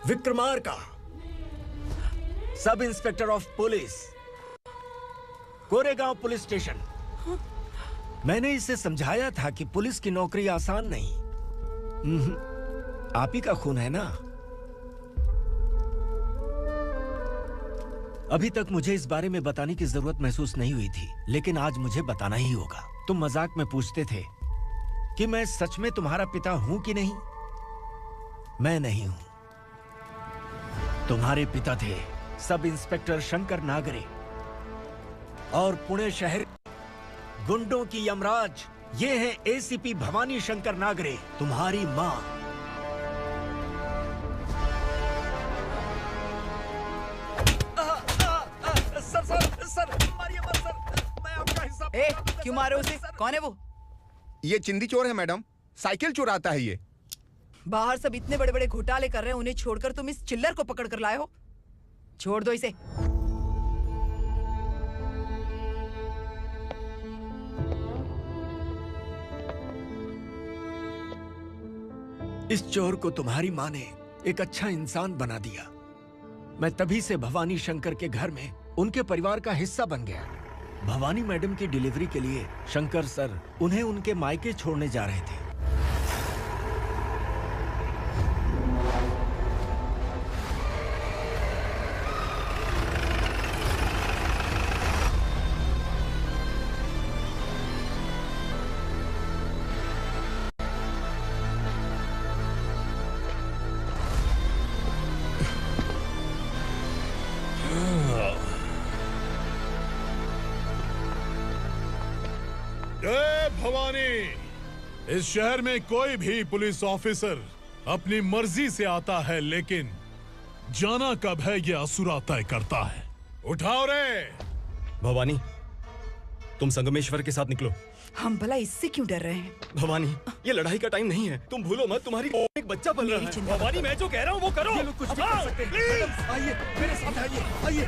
Vikramarka, sub inspector of police, Koregaon police station. मैंने इसे समझाया था कि पुलिस की नौकरी आसान नहीं। आप ही का खून है ना? अभी तक मुझे इस बारे में बताने की जरूरत महसूस नहीं हुई थी, लेकिन आज मुझे बताना ही होगा। तुम मजाक में पूछते थे कि मैं सच में तुम्हारा पिता हूं कि नहीं। मैं नहीं हूं। तुम्हारे पिता थे सब इंस्पेक्टर शंकर नागरे, और पुणे शहर गुंडों की यमराज ये है एसीपी भवानी शंकर नागरे, तुम्हारी मां। सर, मारिए मत सर, मैं आपका हिस्सा। क्यों मारे उसे? कौन है वो? ये चिंदी चोर है मैडम, साइकिल चुराता है ये। बाहर सब इतने बड़े बड़े घोटाले कर रहे हैं, उन्हें छोड़कर तुम इस चिल्लर को पकड़ कर लाए हो। छोड़ दो इसे। इस चोर को तुम्हारी माँ ने एक अच्छा इंसान बना दिया। मैं तभी से भवानी शंकर के घर में उनके परिवार का हिस्सा बन गया। भवानी मैडम की डिलीवरी के लिए शंकर सर उन्हें उनके मायके छोड़ने जा रहे थे। जय भवानी। इस शहर में कोई भी पुलिस ऑफिसर अपनी मर्जी से आता है, लेकिन जाना कब है ये असुरा तय करता है। उठाओ रे। भवानी, तुम संगमेश्वर के साथ निकलो। हम भला इससे क्यों डर रहे हैं? भवानी, ये लड़ाई का टाइम नहीं है। तुम भूलो मत, तुम्हारी एक बच्चा पल रहा है। भवानी, मैं जो कह रहा हूँ वो करो। ये लोग कुछ भी कर सकते हैं। आइए मेरे साथ आइए, आइए।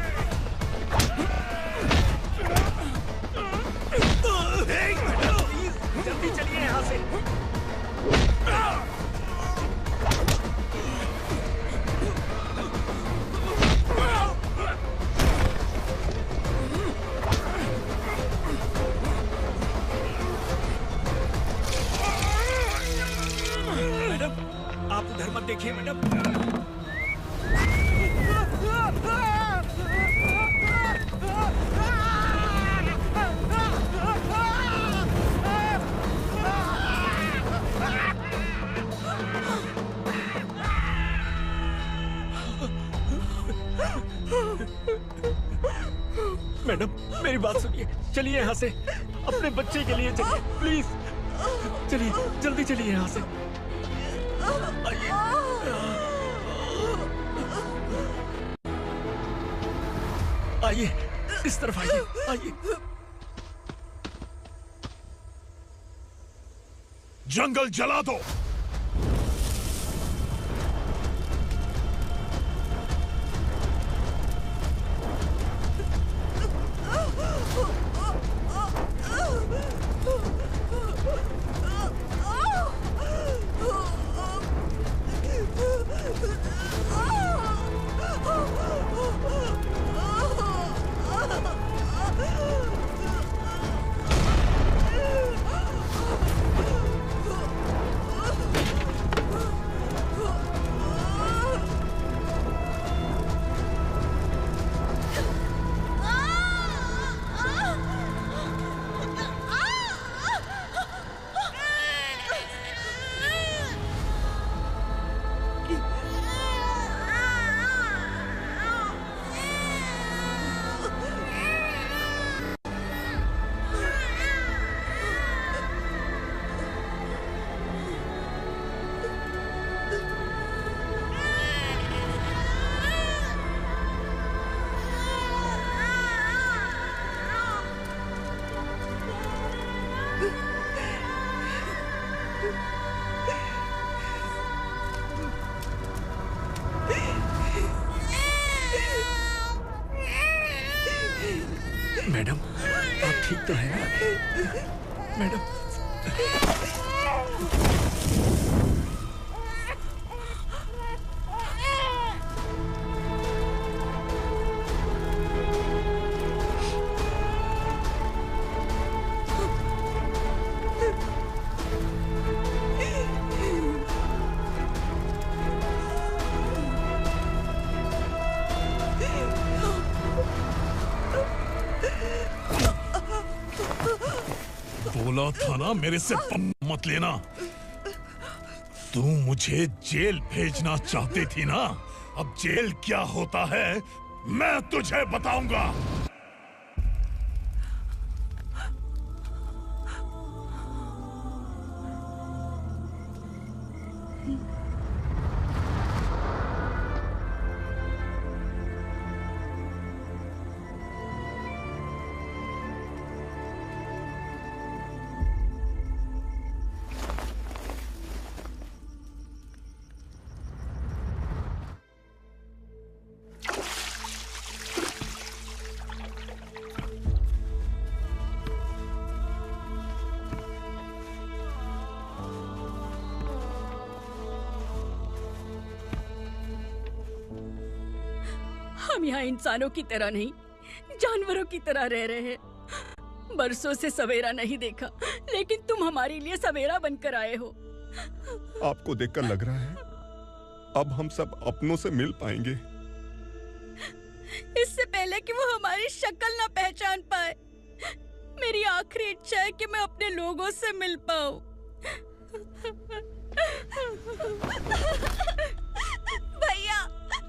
जल्दी चलिए यहाँ से। मैडम, आप उधर मत देखिए मैडम। मैडम, मेरी बात सुनिए। चलिए यहाँ से। अपने बच्चे के लिए चलिए, प्लीज। चलिए, जल्दी चलिए यहाँ से। आइए। आइए, इस तरफ आइए, आइए। जंगल जला दो। मैडम, आप ठीक तो हैं ना? मैडम। बोला था ना मेरे से मत लेना। तू मुझे जेल भेजना चाहती थी ना? अब जेल क्या होता है मैं तुझे बताऊंगा। हम यहाँ इंसानों की तरह नहीं, जानवरों की तरह रह रहे हैं। बरसों से सवेरा नहीं देखा, लेकिन तुम हमारे लिए सवेरा बनकर आए हो। आपको देखकर लग रहा है अब हम सब अपनों से मिल पाएंगे। इससे पहले कि वो हमारी शक्ल ना पहचान पाए, मेरी आखिरी इच्छा है कि मैं अपने लोगों से मिल पाऊं। भैया,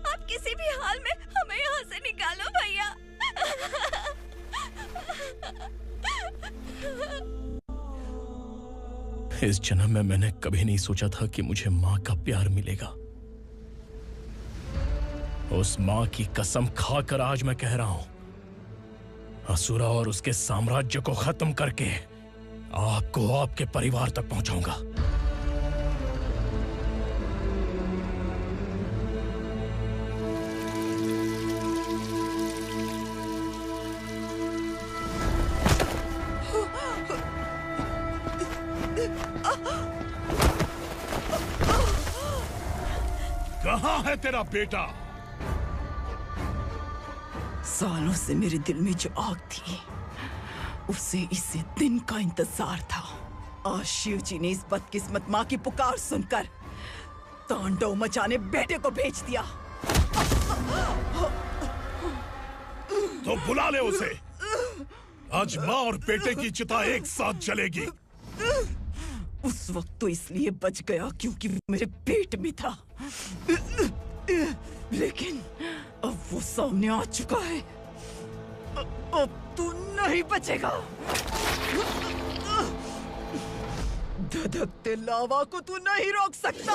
आप किसी भी हाल में हमें यहाँ से निकालो भैया। इस जन्म में मैंने कभी नहीं सोचा था कि मुझे माँ का प्यार मिलेगा। उस माँ की कसम खाकर आज मैं कह रहा हूं, असुरा और उसके साम्राज्य को खत्म करके आपको आपके परिवार तक पहुंचाऊंगा। कहाँ है तेरा बेटा? सालों से मेरे दिल में जो आग थी, उसे इसी दिन का इंतजार था। आज शिव जी ने इस बदकिस्मत माँ की पुकार सुनकर तांडव मचाने बेटे को भेज दिया। तो बुला ले उसे। आज माँ और बेटे की चिता एक साथ जलेगी। उस वक्त तो इसलिए बच गया क्योंकि मेरे पेट में था, लेकिन अब वो सामने आ चुका है। अब तू नहीं बचेगा। धधकते लावा को तू नहीं रोक सकता।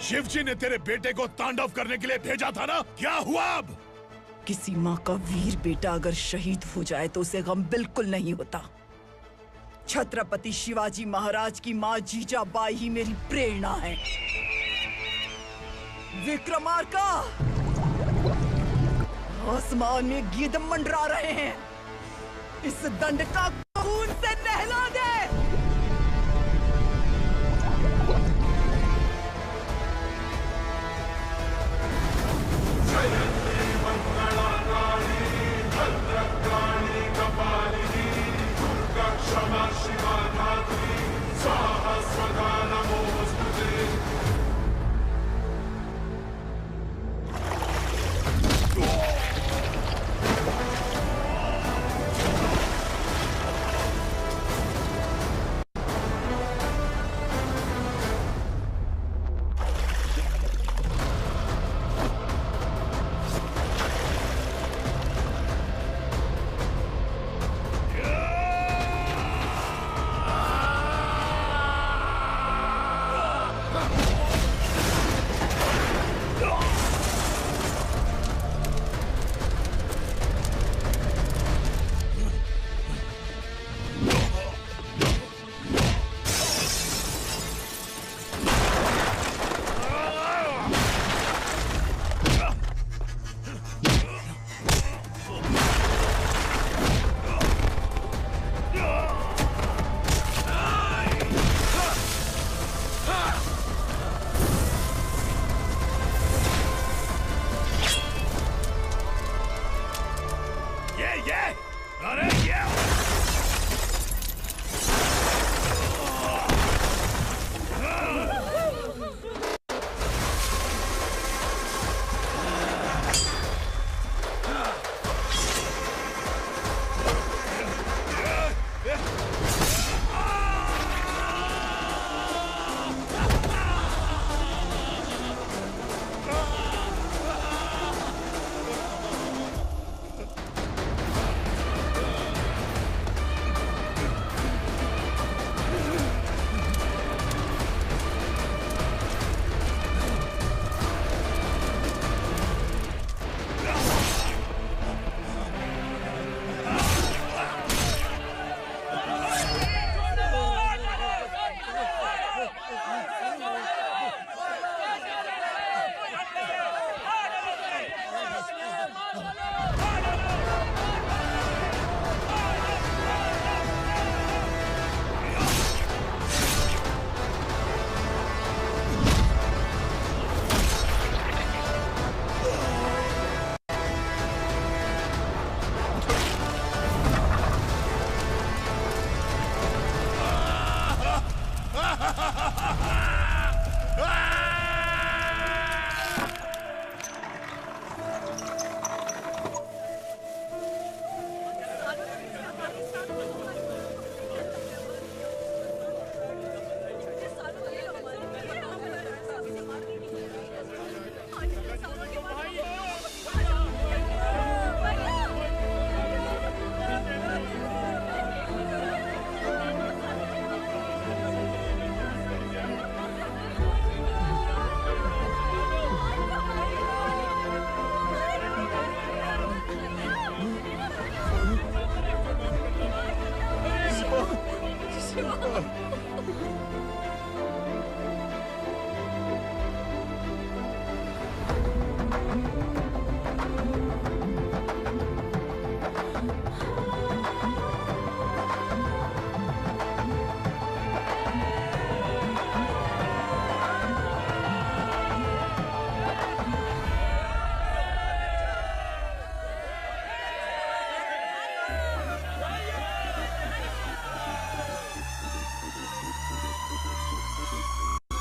शिवजी ने तेरे बेटे को तांडव करने के लिए भेजा था ना, क्या हुआ अब? किसी माँ का वीर बेटा अगर शहीद हो जाए तो उसे गम बिल्कुल नहीं होता। छत्रपति शिवाजी महाराज की माँ जीजाबाई ही मेरी प्रेरणा है। विक्रमार्का, आसमान में गीत मंडरा रहे हैं। इस दंड का खून से